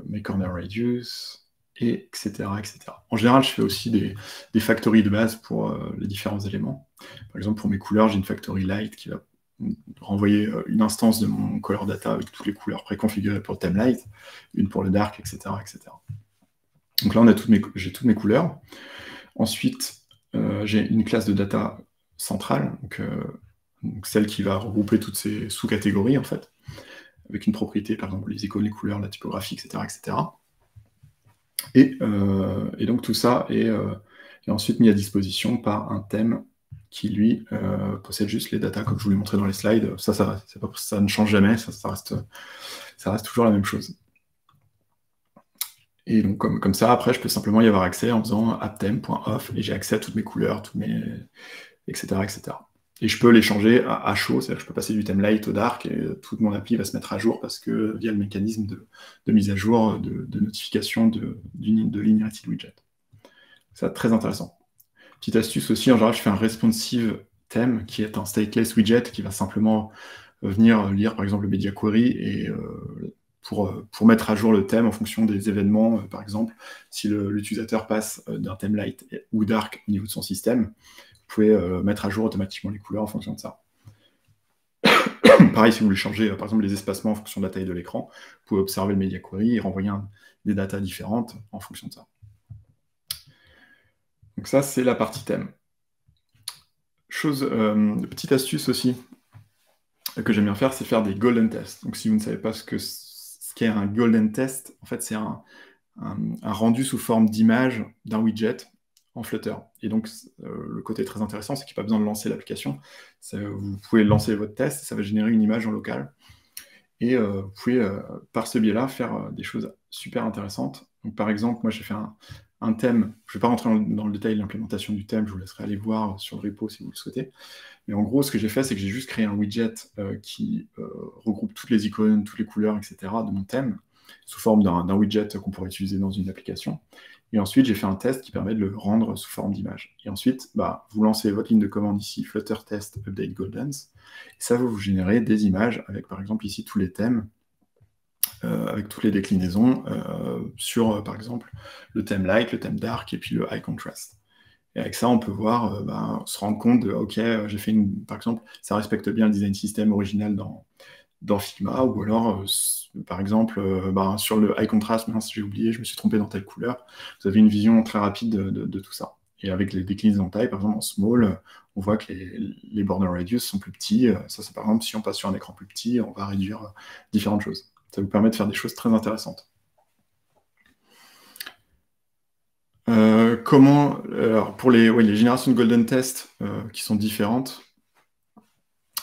mes corner radius, etc., etc. En général, je fais aussi des factories de base pour les différents éléments. Par exemple, pour mes couleurs, j'ai une factory light qui va renvoyer une instance de mon color data avec toutes les couleurs préconfigurées pour le thème light, une pour le dark, etc., etc. Donc là, j'ai toutes mes couleurs. Ensuite, j'ai une classe de data centrale, donc celle qui va regrouper toutes ces sous-catégories, en fait, avec une propriété, par exemple, les icônes, les couleurs, la typographie, etc., etc. Et donc tout ça est ensuite mis à disposition par un thème qui, lui, possède juste les datas, comme je vous l'ai montré dans les slides. Ça ne change jamais, ça reste toujours la même chose. Et donc, comme ça, après, je peux simplement y avoir accès en faisant apptheme.off, et j'ai accès à toutes mes couleurs, etc., etc. Et je peux les changer à chaud, c'est-à-dire que je peux passer du thème light au dark, et toute mon appli va se mettre à jour, parce que via le mécanisme de mise à jour, de notification de linearity widget. C'est très intéressant. Petite astuce aussi, en général, je fais un responsive theme, qui est un stateless widget, qui va simplement venir lire, par exemple, le media query, et pour mettre à jour le thème en fonction des événements, par exemple, si l'utilisateur passe d'un thème light ou dark au niveau de son système, vous pouvez mettre à jour automatiquement les couleurs en fonction de ça. Pareil, si vous voulez changer, par exemple, les espacements en fonction de la taille de l'écran, vous pouvez observer le media query et renvoyer des datas différentes en fonction de ça. Donc ça, c'est la partie thème. Petite astuce aussi que j'aime bien faire, c'est faire des golden tests. Donc si vous ne savez pas ce qu'est un golden test, en fait, c'est un rendu sous forme d'image d'un widget en Flutter. Et donc, le côté très intéressant, c'est qu'il n'y a pas besoin de lancer l'application. Vous pouvez lancer votre test, ça va générer une image en local. Et vous pouvez, par ce biais-là, faire des choses super intéressantes. Donc, par exemple, moi, j'ai fait un thème. Je ne vais pas rentrer dans le détail de l'implémentation du thème, je vous laisserai aller voir sur le repo si vous le souhaitez. Mais en gros, ce que j'ai fait, c'est que j'ai juste créé un widget qui regroupe toutes les icônes, toutes les couleurs, etc. de mon thème, sous forme d'un widget qu'on pourrait utiliser dans une application. Et ensuite, j'ai fait un test qui permet de le rendre sous forme d'image. Et ensuite, vous lancez votre ligne de commande ici, Flutter Test Update Goldens, et ça va vous générer des images avec, par exemple, ici, tous les thèmes, avec toutes les déclinaisons sur, par exemple, le thème light, le thème dark, et puis le high contrast. Et avec ça, on peut voir, se rendre compte de, OK, j'ai fait par exemple, ça respecte bien le design system original dans dans Figma, ou alors, par exemple, sur le high contrast, mince, j'ai oublié, je me suis trompé dans telle couleur. Vous avez une vision très rapide de tout ça. Et avec les déclinaisons en taille, par exemple, en small, on voit que les border radius sont plus petits. Ça, c'est par exemple, si on passe sur un écran plus petit, on va réduire différentes choses. Ça vous permet de faire des choses très intéressantes. Alors pour les générations de Golden Test qui sont différentes,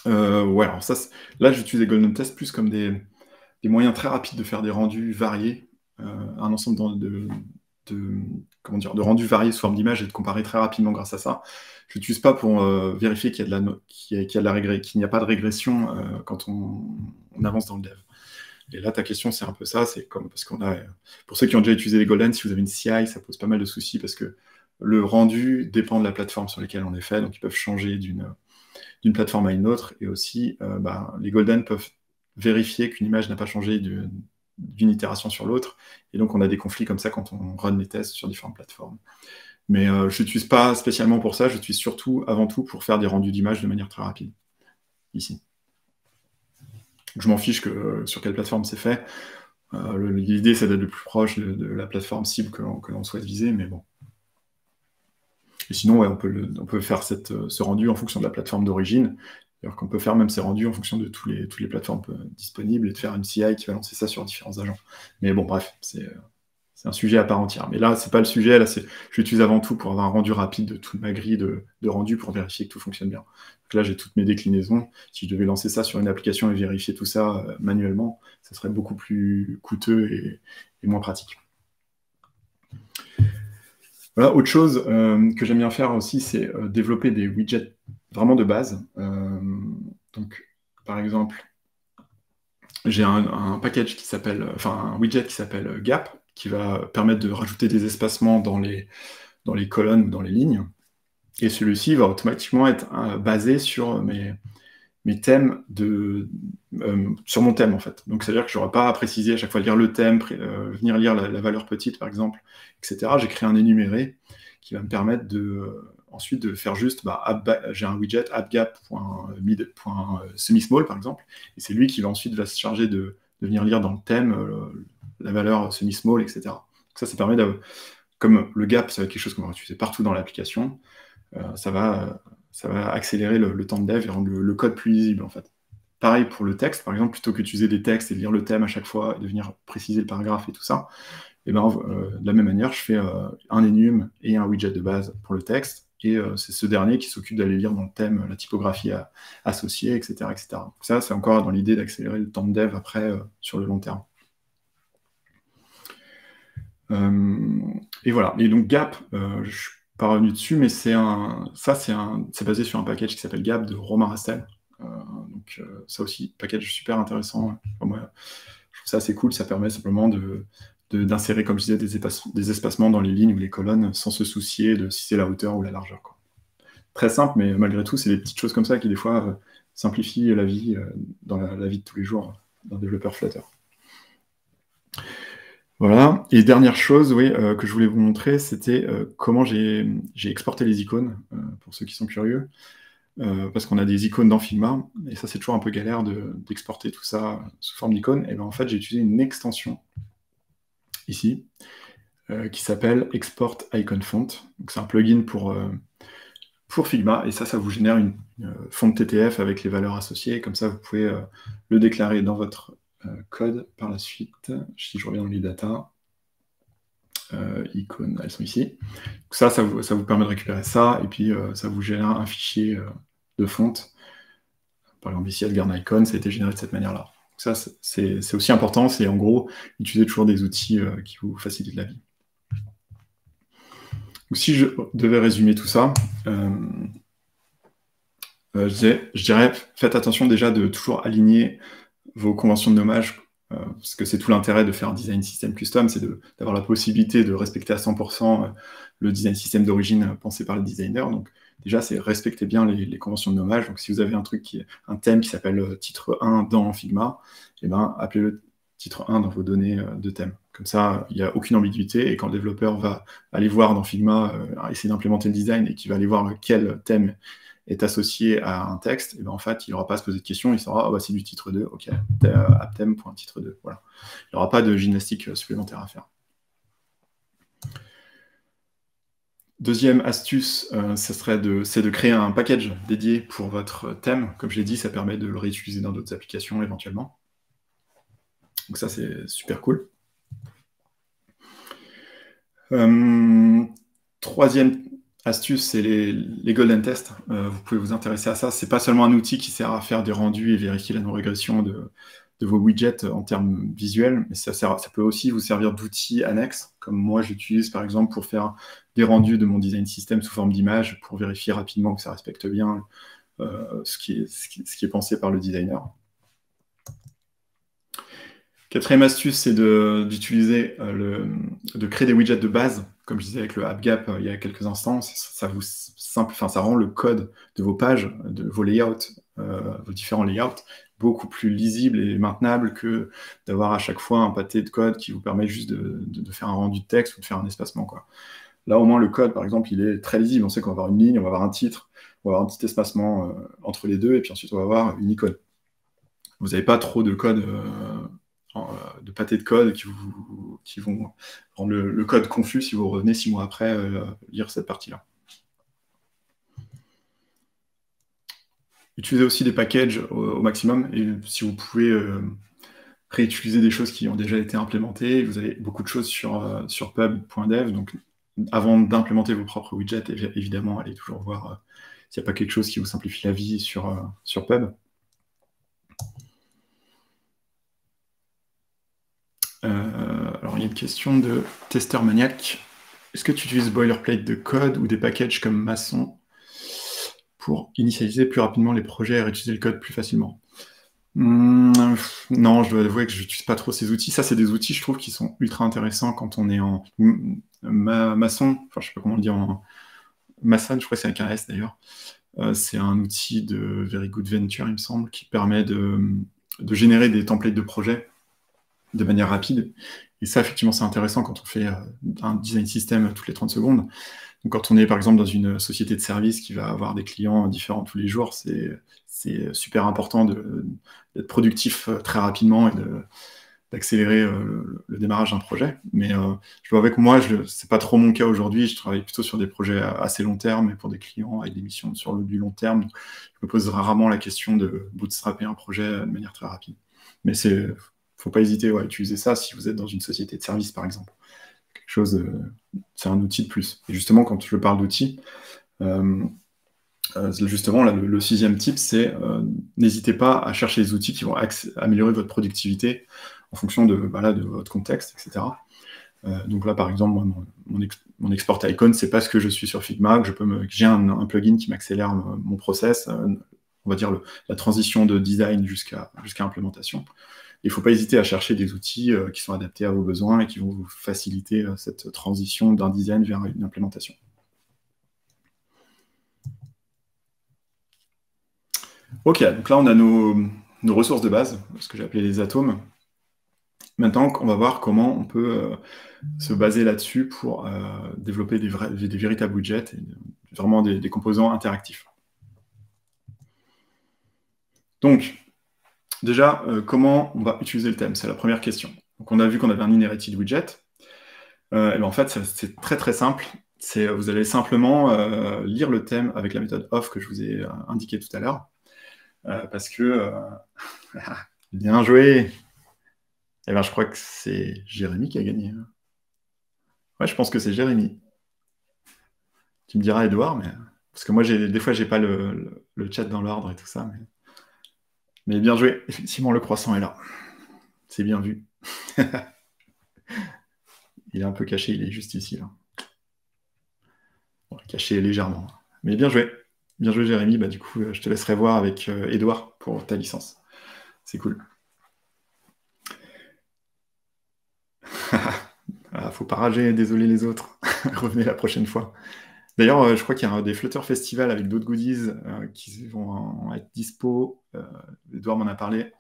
ouais, alors ça, là, j'utilise les Golden Test plus comme des moyens très rapides de faire des rendus variés, un ensemble comment dire, de rendus variés sous forme d'image et de comparer très rapidement grâce à ça. Je l'utilise pas pour vérifier qu'il y a qu'il n'y a pas de régression quand on avance dans le dev. Et là, ta question, c'est un peu ça, c'est comme parce qu'on a, pour ceux qui ont déjà utilisé les Golden, si vous avez une CI, ça pose pas mal de soucis parce que le rendu dépend de la plateforme sur laquelle on est fait, donc ils peuvent changer d'une plateforme à une autre, et aussi, les Golden peuvent vérifier qu'une image n'a pas changé d'une itération sur l'autre, et donc on a des conflits comme ça quand on run les tests sur différentes plateformes. Mais je n'utilise pas spécialement pour ça, j'utilise surtout, avant tout, pour faire des rendus d'images de manière très rapide, ici. Je m'en fiche sur quelle plateforme c'est fait. L'idée, c'est d'être le plus proche de la plateforme cible que l'on souhaite viser, mais bon. Et sinon, ouais, on peut faire ce rendu en fonction de la plateforme d'origine. Alors qu'on peut faire même ces rendus en fonction de toutes les plateformes disponibles et de faire une CI qui va lancer ça sur différents agents. Mais bon, bref, c'est un sujet à part entière. Mais là, c'est pas le sujet. Là, je l'utilise avant tout pour avoir un rendu rapide de toute ma grille de rendu pour vérifier que tout fonctionne bien. Donc là, j'ai toutes mes déclinaisons. Si je devais lancer ça sur une application et vérifier tout ça manuellement, ça serait beaucoup plus coûteux et moins pratique. Voilà, autre chose que j'aime bien faire aussi, c'est développer des widgets vraiment de base. Donc, par exemple, j'ai un package qui s'appelle, un widget qui s'appelle Gap, qui va permettre de rajouter des espacements dans les colonnes ou dans les lignes. Et celui-ci va automatiquement être basé sur mes thèmes sur mon thème, en fait. Donc, c'est-à-dire que je n'aurai pas à préciser à chaque fois lire le thème, venir lire la valeur petite, par exemple, etc. J'ai créé un énuméré qui va me permettre ensuite de faire juste, j'ai un widget appgap.mid.semismall, par exemple, et c'est lui qui ensuite va se charger de venir lire dans le thème la valeur semismall, etc. Donc ça permet comme le gap, c'est quelque chose qu'on va utiliser partout dans l'application, ça va accélérer le temps de dev et rendre le code plus lisible, en fait. Pareil pour le texte, par exemple, plutôt que d'utiliser des textes et de lire le thème à chaque fois et de venir préciser le paragraphe et tout ça, et de la même manière, je fais un enum et un widget de base pour le texte, et c'est ce dernier qui s'occupe d'aller lire dans le thème la typographie associée, etc., etc. Donc ça, c'est encore dans l'idée d'accélérer le temps de dev après sur le long terme. Et voilà. Et donc Gap, je suis pas revenu dessus, mais c'est basé sur un package qui s'appelle Gap de Romain Rastel. Donc ça aussi, package super intéressant. Enfin, moi, je trouve ça assez cool. Ça permet simplement d'insérer, comme je disais, des espacements dans les lignes ou les colonnes sans se soucier de si c'est la hauteur ou la largeur, quoi. Très simple, mais malgré tout, c'est des petites choses comme ça qui, des fois, simplifient la vie dans la vie de tous les jours d'un développeur Flutter. Voilà. Et dernière chose, oui, que je voulais vous montrer, c'était comment j'ai exporté les icônes, pour ceux qui sont curieux, parce qu'on a des icônes dans Figma, et ça, c'est toujours un peu galère d'exporter tout ça sous forme d'icônes. Et bien, en fait, j'ai utilisé une extension ici, qui s'appelle Export Icon Font. Donc, c'est un plugin pour Figma, et ça vous génère une font TTF avec les valeurs associées, et comme ça, vous pouvez le déclarer dans votre code par la suite. Si je reviens dans les data, icônes, elles sont ici. Donc ça vous permet de récupérer ça, et puis ça vous génère un fichier de fonte. Par exemple, ici, Adgarn Icon, ça a été généré de cette manière-là. Ça, c'est aussi important, c'est en gros utiliser toujours des outils qui vous facilitent la vie. Donc, si je devais résumer tout ça, je dirais, faites attention déjà de toujours aligner vos conventions de nommage, parce que c'est tout l'intérêt de faire un design system custom, c'est d'avoir la possibilité de respecter à 100% le design system d'origine pensé par le designer. Donc déjà, c'est respecter bien les conventions de nommage. Donc si vous avez un thème qui s'appelle titre 1 dans Figma, et appelez-le titre 1 dans vos données de thème. Comme ça, il n'y a aucune ambiguïté, et quand le développeur va aller voir dans Figma, essayer d'implémenter le design, et qu'il va aller voir quel thème est associé à un texte, et ben en fait, il n'aura pas à se poser de questions, il saura, oh, bah, c'est du titre 2, ok, apptem pour un titre 2, voilà. Il n'y aura pas de gymnastique supplémentaire à faire. Deuxième astuce, c'est de créer un package dédié pour votre thème. Comme je l'ai dit, ça permet de le réutiliser dans d'autres applications éventuellement. Donc ça, c'est super cool. Troisième astuce, c'est les golden tests. Vous pouvez vous intéresser à ça. C'est pas seulement un outil qui sert à faire des rendus et vérifier la non-régression de vos widgets en termes visuels, mais ça peut aussi vous servir d'outil annexe, comme moi j'utilise par exemple pour faire des rendus de mon design system sous forme d'image, pour vérifier rapidement que ça respecte bien ce qui est pensé par le designer. Quatrième astuce, c'est de créer des widgets de base, comme je disais avec le AppGap il y a quelques instants. Ça rend le code de vos pages, de vos layouts, vos différents layouts, beaucoup plus lisible et maintenable que d'avoir à chaque fois un pâté de code qui vous permet juste de faire un rendu de texte ou de faire un espacement, quoi. Là, au moins, le code, par exemple, il est très lisible. On sait qu'on va avoir une ligne, on va avoir un titre, on va avoir un petit espacement entre les deux, et puis ensuite, on va avoir une icône. Vous n'avez pas trop de code, de pâté de code qui vont rendre le code confus si vous revenez 6 mois après lire cette partie-là. Utilisez aussi des packages au maximum, et si vous pouvez réutiliser des choses qui ont déjà été implémentées, vous avez beaucoup de choses sur pub.dev, donc avant d'implémenter vos propres widgets, évidemment, allez toujours voir s'il n'y a pas quelque chose qui vous simplifie la vie sur pub. Alors, il y a une question de testeur maniaque. Est-ce que tu utilises boilerplate de code ou des packages comme Mason pour initialiser plus rapidement les projets et réutiliser le code plus facilement? Non, je dois avouer que je n'utilise pas trop ces outils. Ça, c'est des outils, je trouve, qui sont ultra intéressants quand on est en Mason, enfin, je sais pas comment le dire, en Mason, je crois que c'est avec un S d'ailleurs. C'est un outil de Very Good Venture, il me semble, qui permet de générer des templates de projets de manière rapide. Et ça, effectivement, c'est intéressant quand on fait un design system toutes les 30 secondes. Donc, quand on est, par exemple, dans une société de service qui va avoir des clients différents tous les jours, c'est super important d'être productif très rapidement et d'accélérer le démarrage d'un projet. Mais je vois avec moi, c'est pas trop mon cas aujourd'hui. Je travaille plutôt sur des projets assez long terme et pour des clients avec des missions sur du long terme. Je me pose rarement la question de bootstrapper un projet de manière très rapide. Mais faut pas hésiter à utiliser ça si vous êtes dans une société de service, par exemple. C'est un outil de plus. Et justement, quand je parle d'outils, justement, là, le sixième tip, c'est n'hésitez pas à chercher des outils qui vont améliorer votre productivité en fonction de votre contexte, etc. Donc là, par exemple, moi, mon export icon, c'est parce que je suis sur Figma, que j'ai un plugin qui m'accélère mon process, on va dire la transition de design jusqu'à implémentation. Il ne faut pas hésiter à chercher des outils qui sont adaptés à vos besoins et qui vont vous faciliter cette transition d'un design vers une implémentation. Ok, donc là on a nos ressources de base, ce que j'ai appelé les atomes. Maintenant, on va voir comment on peut se baser là-dessus pour développer des véritables widgets, et vraiment des composants interactifs. Donc, déjà, comment on va utiliser le thème? C'est la première question. Donc, on a vu qu'on avait un inherited widget. Et ben, en fait, c'est très très simple. Vous allez simplement lire le thème avec la méthode off que je vous ai indiquée tout à l'heure. Parce que... bien joué! Eh ben, je crois que c'est Jérémy qui a gagné. Ouais, je pense que c'est Jérémy. Tu me diras, Edouard, mais... Parce que moi, des fois, j'ai pas le chat dans l'ordre et tout ça. Mais bien joué. Effectivement, le croissant est là. C'est bien vu. Il est un peu caché, il est juste ici, là. Bon, caché légèrement. Mais bien joué. Bien joué, Jérémy. Bah, du coup, je te laisserai voir avec Edouard pour ta licence. C'est cool. Ah, faut pas rager, désolé les autres. Revenez la prochaine fois. D'ailleurs, je crois qu'il y a des Flutter Festival avec d'autres goodies qui vont être dispo. Edouard m'en a parlé.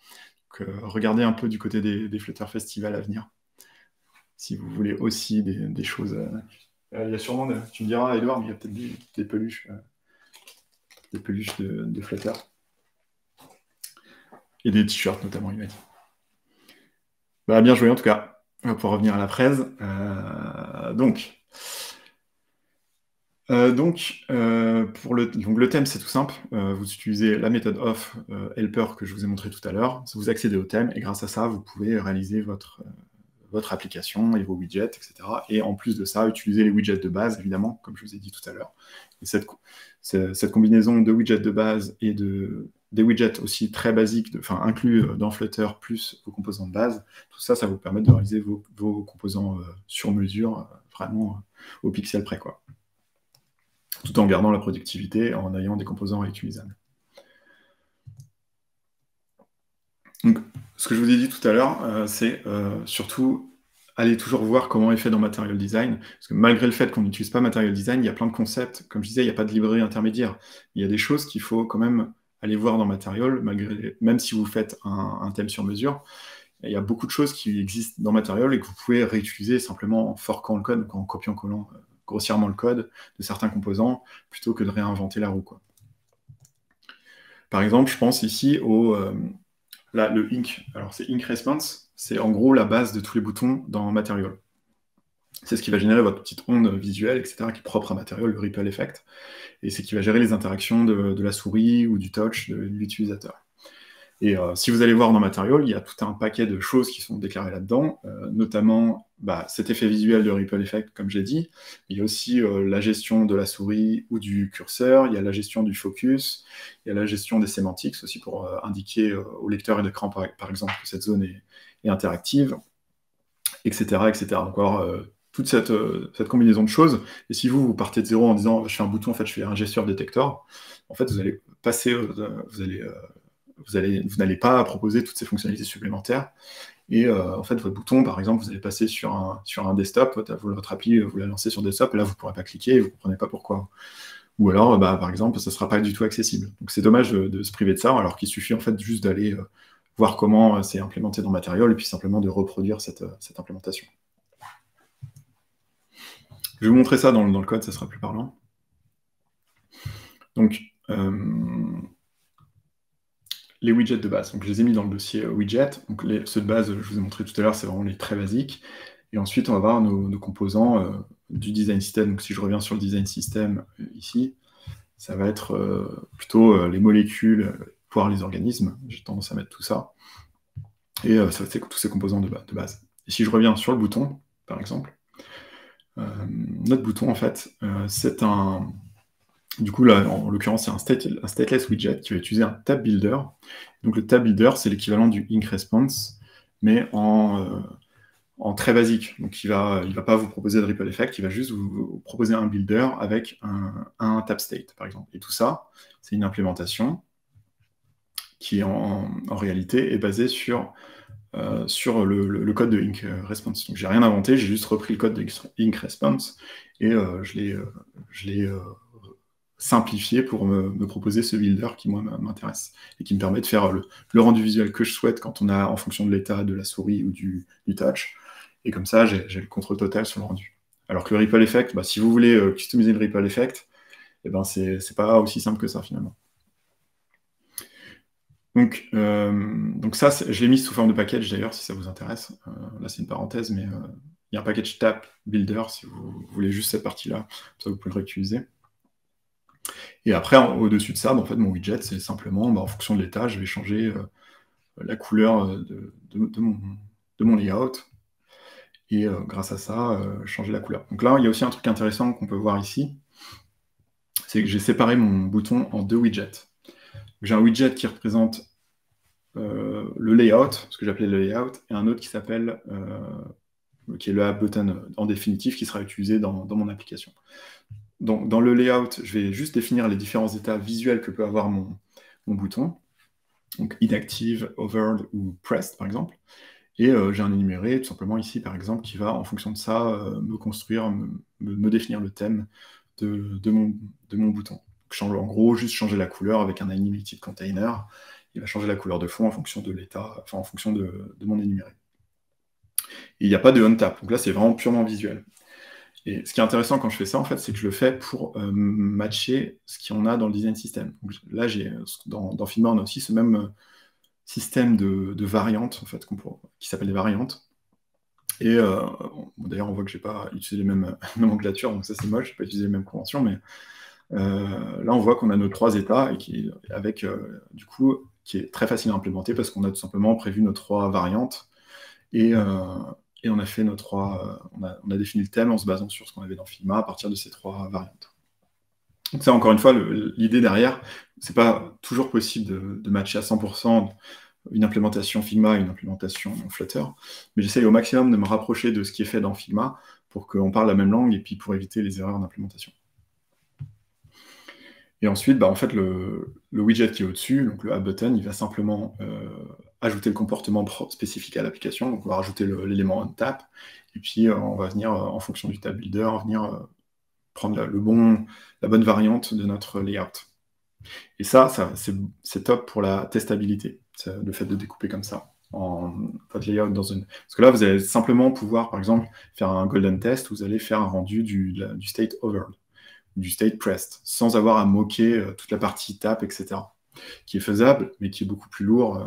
Donc, regardez un peu du côté des Flutter Festival à venir. Si vous voulez aussi des choses. Il y a sûrement, tu me diras, Edouard, mais il y a peut-être des peluches. des peluches de Flutter. Et des t-shirts notamment, il m'a dit. Bah, bien joué en tout cas. Pour revenir à la fraise. Pour le thème, c'est tout simple. Vous utilisez la méthode of helper que je vous ai montré tout à l'heure. Vous accédez au thème et grâce à ça, vous pouvez réaliser votre application et vos widgets, etc. Et en plus de ça, utiliser les widgets de base, évidemment, comme je vous ai dit tout à l'heure. Et cette combinaison de widgets de base et des widgets aussi très basiques, inclus dans Flutter, plus vos composants de base, tout ça, ça vous permet de réaliser vos composants sur mesure, vraiment au pixel près, quoi. Tout en gardant la productivité, en ayant des composants réutilisables. Donc, ce que je vous ai dit tout à l'heure, c'est surtout aller toujours voir comment est fait dans Material Design, parce que malgré le fait qu'on n'utilise pas Material Design, il y a plein de concepts, comme je disais, il n'y a pas de librairie intermédiaire. Il y a des choses qu'il faut quand même aller voir dans Material, même si vous faites un thème sur mesure, il y a beaucoup de choses qui existent dans Material et que vous pouvez réutiliser simplement en forquant le code, donc en copiant-collant grossièrement le code de certains composants, plutôt que de réinventer la roue, quoi. Par exemple, je pense ici le ink. Alors c'est ink response, c'est en gros la base de tous les boutons dans Material. C'est ce qui va générer votre petite onde visuelle, etc., qui est propre à Material, le ripple effect. Et c'est qui va gérer les interactions de la souris ou du touch de l'utilisateur. Et si vous allez voir dans Material, il y a tout un paquet de choses qui sont déclarées là-dedans, notamment cet effet visuel de ripple effect, comme j'ai dit. Il y a aussi la gestion de la souris ou du curseur, il y a la gestion du focus, il y a la gestion des semantics aussi pour indiquer au lecteur et d'écran, par exemple, que cette zone est interactive, etc., etc. Donc, alors, toute cette combinaison de choses, et si vous partez de zéro en disant je fais un bouton, en fait je fais un gesture détector, en fait vous allez passer, vous n'allez pas proposer toutes ces fonctionnalités supplémentaires. Et en fait, votre bouton, par exemple, vous allez passer sur un desktop, votre appli, vous la lancez sur desktop, et là, vous ne pourrez pas cliquer, et vous ne comprenez pas pourquoi. Ou alors, par exemple, ça ne sera pas du tout accessible. Donc, c'est dommage de se priver de ça, alors qu'il suffit en fait juste d'aller voir comment c'est implémenté dans Material, et puis simplement de reproduire cette implémentation. Je vais vous montrer ça dans le code, ça sera plus parlant. Donc, les widgets de base. Donc, je les ai mis dans le dossier widget. Donc, ceux de base, je vous ai montré tout à l'heure, c'est vraiment les très basiques. Et ensuite, on va voir nos composants du design system. Donc, si je reviens sur le design system ici, ça va être plutôt les molécules, voire les organismes. J'ai tendance à mettre tout ça. Et ça va être tous ces composants de base. Et si je reviens sur le bouton, par exemple, notre bouton, en fait, c'est un... Du coup, là, en l'occurrence, c'est un stateless widget qui va utiliser un tab builder. Donc, le tab builder, c'est l'équivalent du ink response, mais en très basique. Donc, il va pas vous proposer de ripple effect, il va juste vous proposer un builder avec un tab state, par exemple. Et tout ça, c'est une implémentation qui, en réalité, est basée sur le code de ink response. Donc, j'ai rien inventé, j'ai juste repris le code de ink response et je l'ai simplifié pour me proposer ce builder qui, moi, m'intéresse et qui me permet de faire le rendu visuel que je souhaite quand on a en fonction de l'état de la souris ou du touch. Et comme ça, j'ai le contrôle total sur le rendu. Alors que le ripple effect, si vous voulez customiser le ripple effect, eh ben c'est pas aussi simple que ça, finalement. Donc ça, je l'ai mis sous forme de package, d'ailleurs, si ça vous intéresse. Là, c'est une parenthèse, mais il y a un package tab builder, si vous voulez juste cette partie-là. Ça, vous pouvez le réutiliser. Et après, au-dessus de ça, en fait, mon widget, c'est simplement, en fonction de l'état, je vais changer la couleur de mon layout. Et grâce à ça, changer la couleur. Donc là, il y a aussi un truc intéressant qu'on peut voir ici, c'est que j'ai séparé mon bouton en deux widgets. J'ai un widget qui représente le layout, ce que j'appelais le layout, et un autre qui s'appelle, qui est le app button en définitif, qui sera utilisé dans mon application. Donc, dans le layout, je vais juste définir les différents états visuels que peut avoir mon bouton. Donc, inactive, hovered ou pressed, par exemple. Et j'ai un énuméré, tout simplement ici, par exemple, qui va, en fonction de ça, me construire, me définir le thème de mon bouton. Donc, en gros, juste changer la couleur avec un animated container. Il va changer la couleur de fond en fonction de l'état, enfin, en fonction de mon énuméré. Et il n'y a pas de on-tap. Donc là, c'est vraiment purement visuel. Et ce qui est intéressant quand je fais ça, en fait, c'est que je le fais pour matcher ce qu'on a dans le design system. Donc, là, dans Figma, on a aussi ce même système de variantes, en fait, qui s'appelle des variantes. Et d'ailleurs, on voit que j'ai pas utilisé les mêmes nomenclatures, donc ça c'est moche, j'ai pas utilisé les mêmes conventions, mais là on voit qu'on a nos 3 états et du coup, qui est très facile à implémenter parce qu'on a tout simplement prévu nos 3 variantes et on a fait on a défini le thème en se basant sur ce qu'on avait dans Figma à partir de ces 3 variantes. Donc ça, encore une fois, l'idée derrière, c'est pas toujours possible de matcher à 100% une implémentation Figma et une implémentation Flutter, mais j'essaye au maximum de me rapprocher de ce qui est fait dans Figma pour qu'on parle la même langue et puis pour éviter les erreurs d'implémentation. Et ensuite, en fait, le widget qui est au-dessus, donc le App Button, il va simplement ajouter le comportement spécifique à l'application. Donc on va rajouter l'élément OnTap, et puis on va venir, en fonction du Tab Builder, venir prendre la bonne variante de notre layout. Et ça c'est top pour la testabilité, le fait de découper comme ça, en votre layout dans une... Parce que là, vous allez simplement pouvoir, par exemple, faire un golden test, vous allez faire un rendu du state hovered, du state pressed, sans avoir à moquer toute la partie tap, etc., qui est faisable, mais qui est beaucoup plus lourd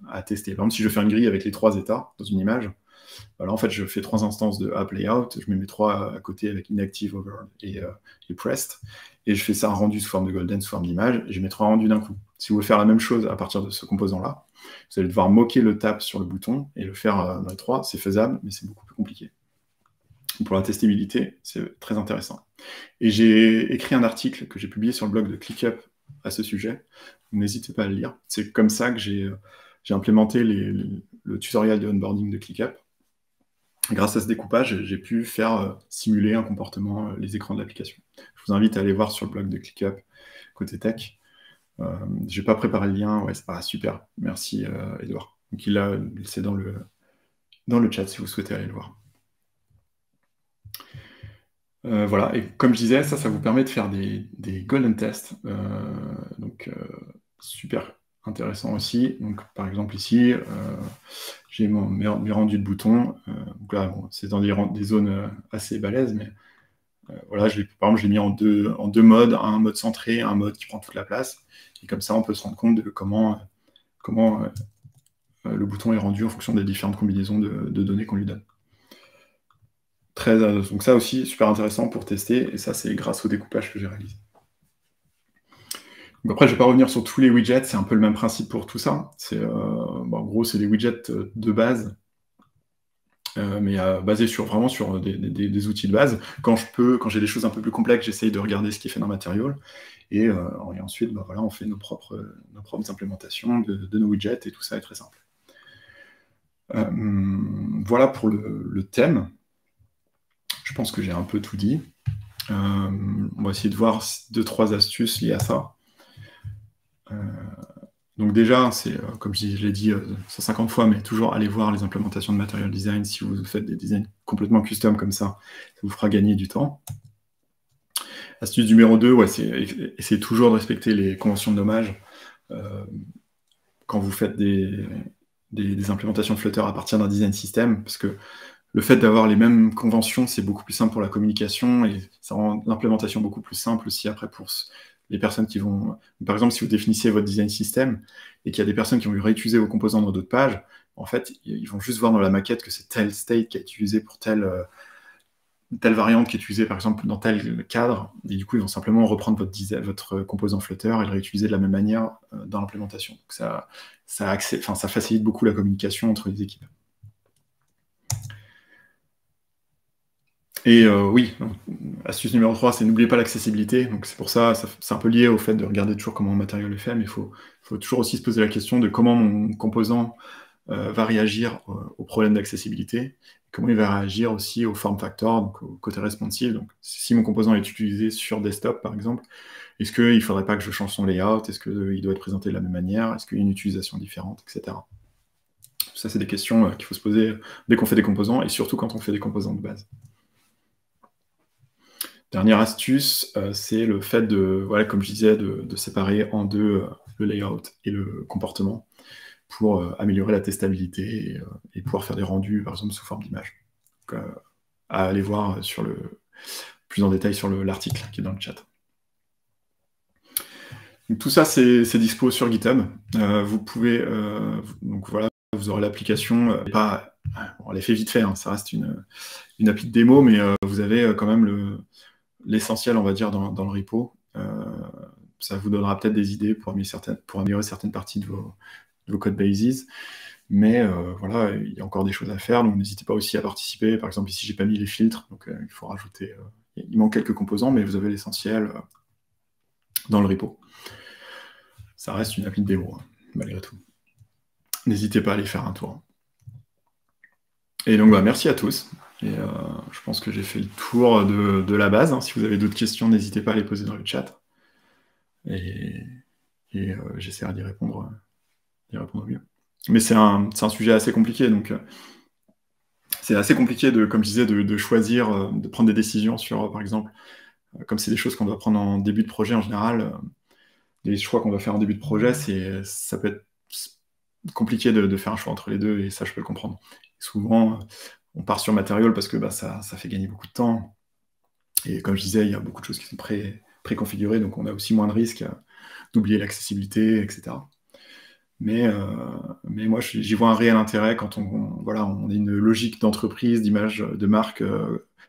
à tester. Par exemple, si je fais une grille avec les 3 états dans une image, là, en fait, je fais 3 instances de app layout, je mets mes 3 à côté avec inactive, hovered et pressed, et je fais ça rendu sous forme de golden, sous forme d'image, et je mets 3 rendus d'un coup. Si vous voulez faire la même chose à partir de ce composant-là, vous allez devoir moquer le tap sur le bouton et le faire dans les 3, c'est faisable, mais c'est beaucoup plus compliqué. Pour la testabilité, c'est très intéressant. Et j'ai écrit un article que j'ai publié sur le blog de ClickUp à ce sujet. N'hésitez pas à le lire. C'est comme ça que j'ai implémenté le tutoriel de onboarding de ClickUp. Grâce à ce découpage, j'ai pu faire simuler un comportement, les écrans de l'application. Je vous invite à aller voir sur le blog de ClickUp, côté tech. Je n'ai pas préparé le lien, ouais, c'est pas super. Merci Edouard. Donc c'est dans le chat si vous souhaitez aller le voir. Voilà, et comme je disais, ça vous permet de faire des golden tests, donc super intéressant aussi. Donc par exemple ici, j'ai mes rendus de boutons, donc là c'est dans des zones assez balèzes, mais voilà, par exemple je l'ai mis en deux modes, un mode centré, un mode qui prend toute la place, et comme ça on peut se rendre compte de comment le bouton est rendu en fonction des différentes combinaisons de données qu'on lui donne. Donc ça aussi, super intéressant pour tester, et ça c'est grâce au découpage que j'ai réalisé. Donc après, je ne vais pas revenir sur tous les widgets, c'est un peu le même principe pour tout ça. En gros, c'est des widgets de base, mais basés vraiment sur des outils de base. Quand j'ai des choses un peu plus complexes, j'essaye de regarder ce qui est fait dans Material, et ensuite, voilà, on fait nos propres implémentations de nos widgets, et tout ça est très simple. Voilà pour le thème. Je pense que j'ai un peu tout dit. On va essayer de voir 2-3 astuces liées à ça. Donc déjà, c'est comme je l'ai dit 150 fois, mais toujours aller voir les implémentations de Material Design. Si vous faites des designs complètement custom comme ça vous fera gagner du temps. Astuce numéro 2, ouais, c'est essayer toujours de respecter les conventions de nommage quand vous faites des implémentations de Flutter à partir d'un design system, parce que le fait d'avoir les mêmes conventions, c'est beaucoup plus simple pour la communication, et ça rend l'implémentation beaucoup plus simple aussi après pour les personnes qui vont... Par exemple, si vous définissez votre design system, et qu'il y a des personnes qui vont réutiliser vos composants dans d'autres pages, en fait, ils vont juste voir dans la maquette que c'est tel state qui est utilisé pour telle variante qui est utilisée, par exemple, dans tel cadre, et du coup, ils vont simplement reprendre votre composant Flutter et le réutiliser de la même manière dans l'implémentation. Donc ça facilite beaucoup la communication entre les équipes. Et oui, astuce numéro 3, c'est n'oubliez pas l'accessibilité. Donc c'est pour ça, c'est un peu lié au fait de regarder toujours comment mon matériel est fait, mais il faut toujours aussi se poser la question de comment mon composant va réagir au problème d'accessibilité, comment il va réagir aussi au form factor, donc au côté responsive. Donc si mon composant est utilisé sur desktop, par exemple, est-ce qu'il ne faudrait pas que je change son layout? Est-ce qu'il doit être présenté de la même manière? Est-ce qu'il y a une utilisation différente, etc. Ça, c'est des questions qu'il faut se poser dès qu'on fait des composants, et surtout quand on fait des composants de base. Dernière astuce, c'est le fait voilà, comme je disais, de séparer en deux le layout et le comportement pour améliorer la testabilité et pouvoir faire des rendus, par exemple, sous forme d'image. À aller voir sur plus en détail sur l'article qui est dans le chat. Donc, tout ça, c'est dispo sur GitHub. Vous pouvez, donc voilà, vous aurez l'application, bon, elle est fait vite fait, hein, ça reste une appli de démo, mais vous avez quand même l'essentiel, on va dire, dans le repo. Ça vous donnera peut-être des idées pour améliorer certaines parties de vos code bases. Mais voilà, il y a encore des choses à faire, donc n'hésitez pas aussi à participer. Par exemple, ici, j'ai pas mis les filtres, donc il faut rajouter... il manque quelques composants, mais vous avez l'essentiel dans le repo. Ça reste une appli de démo, hein, malgré tout. N'hésitez pas à aller faire un tour. Et donc, merci à tous. Et je pense que j'ai fait le tour de la base. Hein. Si vous avez d'autres questions, n'hésitez pas à les poser dans le chat. Et j'essaierai d'y répondre au mieux. Mais c'est un sujet assez compliqué, donc c'est assez compliqué, comme je disais, de choisir, de prendre des décisions sur, par exemple, comme c'est des choses qu'on doit prendre en début de projet en général, les choix qu'on doit faire en début de projet, ça peut être compliqué de faire un choix entre les deux, et ça, je peux le comprendre. Souvent, on part sur Material parce que ça fait gagner beaucoup de temps, et comme je disais, il y a beaucoup de choses qui sont préconfigurées, donc on a aussi moins de risques d'oublier l'accessibilité, etc. Mais moi, j'y vois un réel intérêt quand on a une logique d'entreprise, d'image, de marque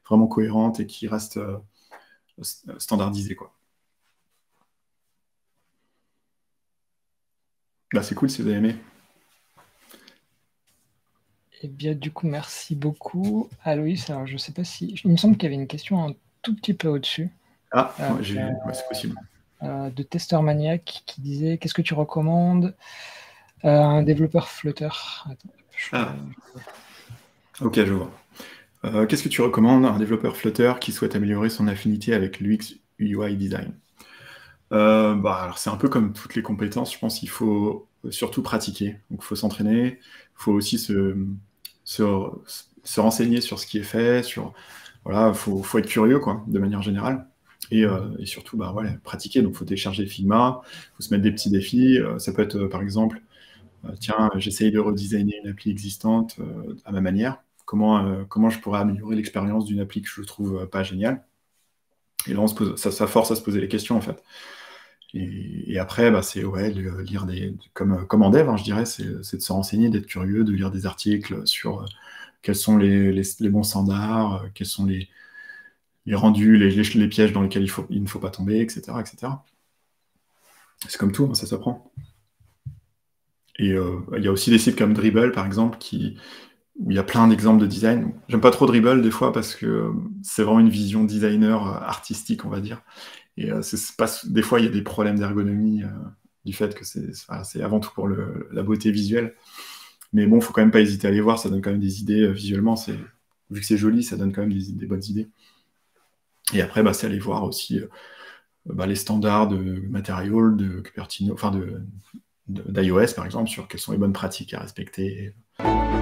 vraiment cohérente et qui reste standardisée, quoi. C'est cool si vous avez aimé. Eh bien, du coup, merci beaucoup. Aloïs, alors je ne sais pas si... Il me semble qu'il y avait une question un tout petit peu au-dessus. Ah, c'est possible. De Tester Maniac qui disait « Qu'est-ce que tu recommandes un développeur Flutter ?» Ok, je vois. Qu'est-ce que tu recommandes à un développeur Flutter qui souhaite améliorer son affinité avec l'UX UI design? Alors c'est un peu comme toutes les compétences, je pense qu'il faut surtout pratiquer. Donc il faut s'entraîner, il faut aussi se renseigner sur ce qui est fait, faut être curieux, quoi, de manière générale. Et surtout, pratiquer. Donc il faut télécharger Figma, il faut se mettre des petits défis. Ça peut être, par exemple, tiens, j'essaye de redesigner une appli existante à ma manière. Comment je pourrais améliorer l'expérience d'une appli que je trouve pas géniale? Et là, ça force à se poser les questions, en fait. Et après, c'est de lire comme en dev, hein, je dirais, c'est de se renseigner, d'être curieux, de lire des articles sur quels sont les bons standards, quels sont les rendus, les pièges dans lesquels il ne faut pas tomber, etc. etc. C'est comme tout, hein, ça s'apprend. Et il y a aussi des sites comme Dribbble, par exemple, où il y a plein d'exemples de design. J'aime pas trop Dribbble des fois parce que c'est vraiment une vision designer artistique, on va dire. Et des fois, il y a des problèmes d'ergonomie du fait que c'est avant tout pour la beauté visuelle. Mais bon, il faut quand même pas hésiter à aller voir, ça donne quand même des idées visuellement. Vu que c'est joli, ça donne quand même des bonnes idées. Et après, c'est aller voir aussi les standards de Material, de Cupertino, enfin d'iOS par exemple, sur quelles sont les bonnes pratiques à respecter.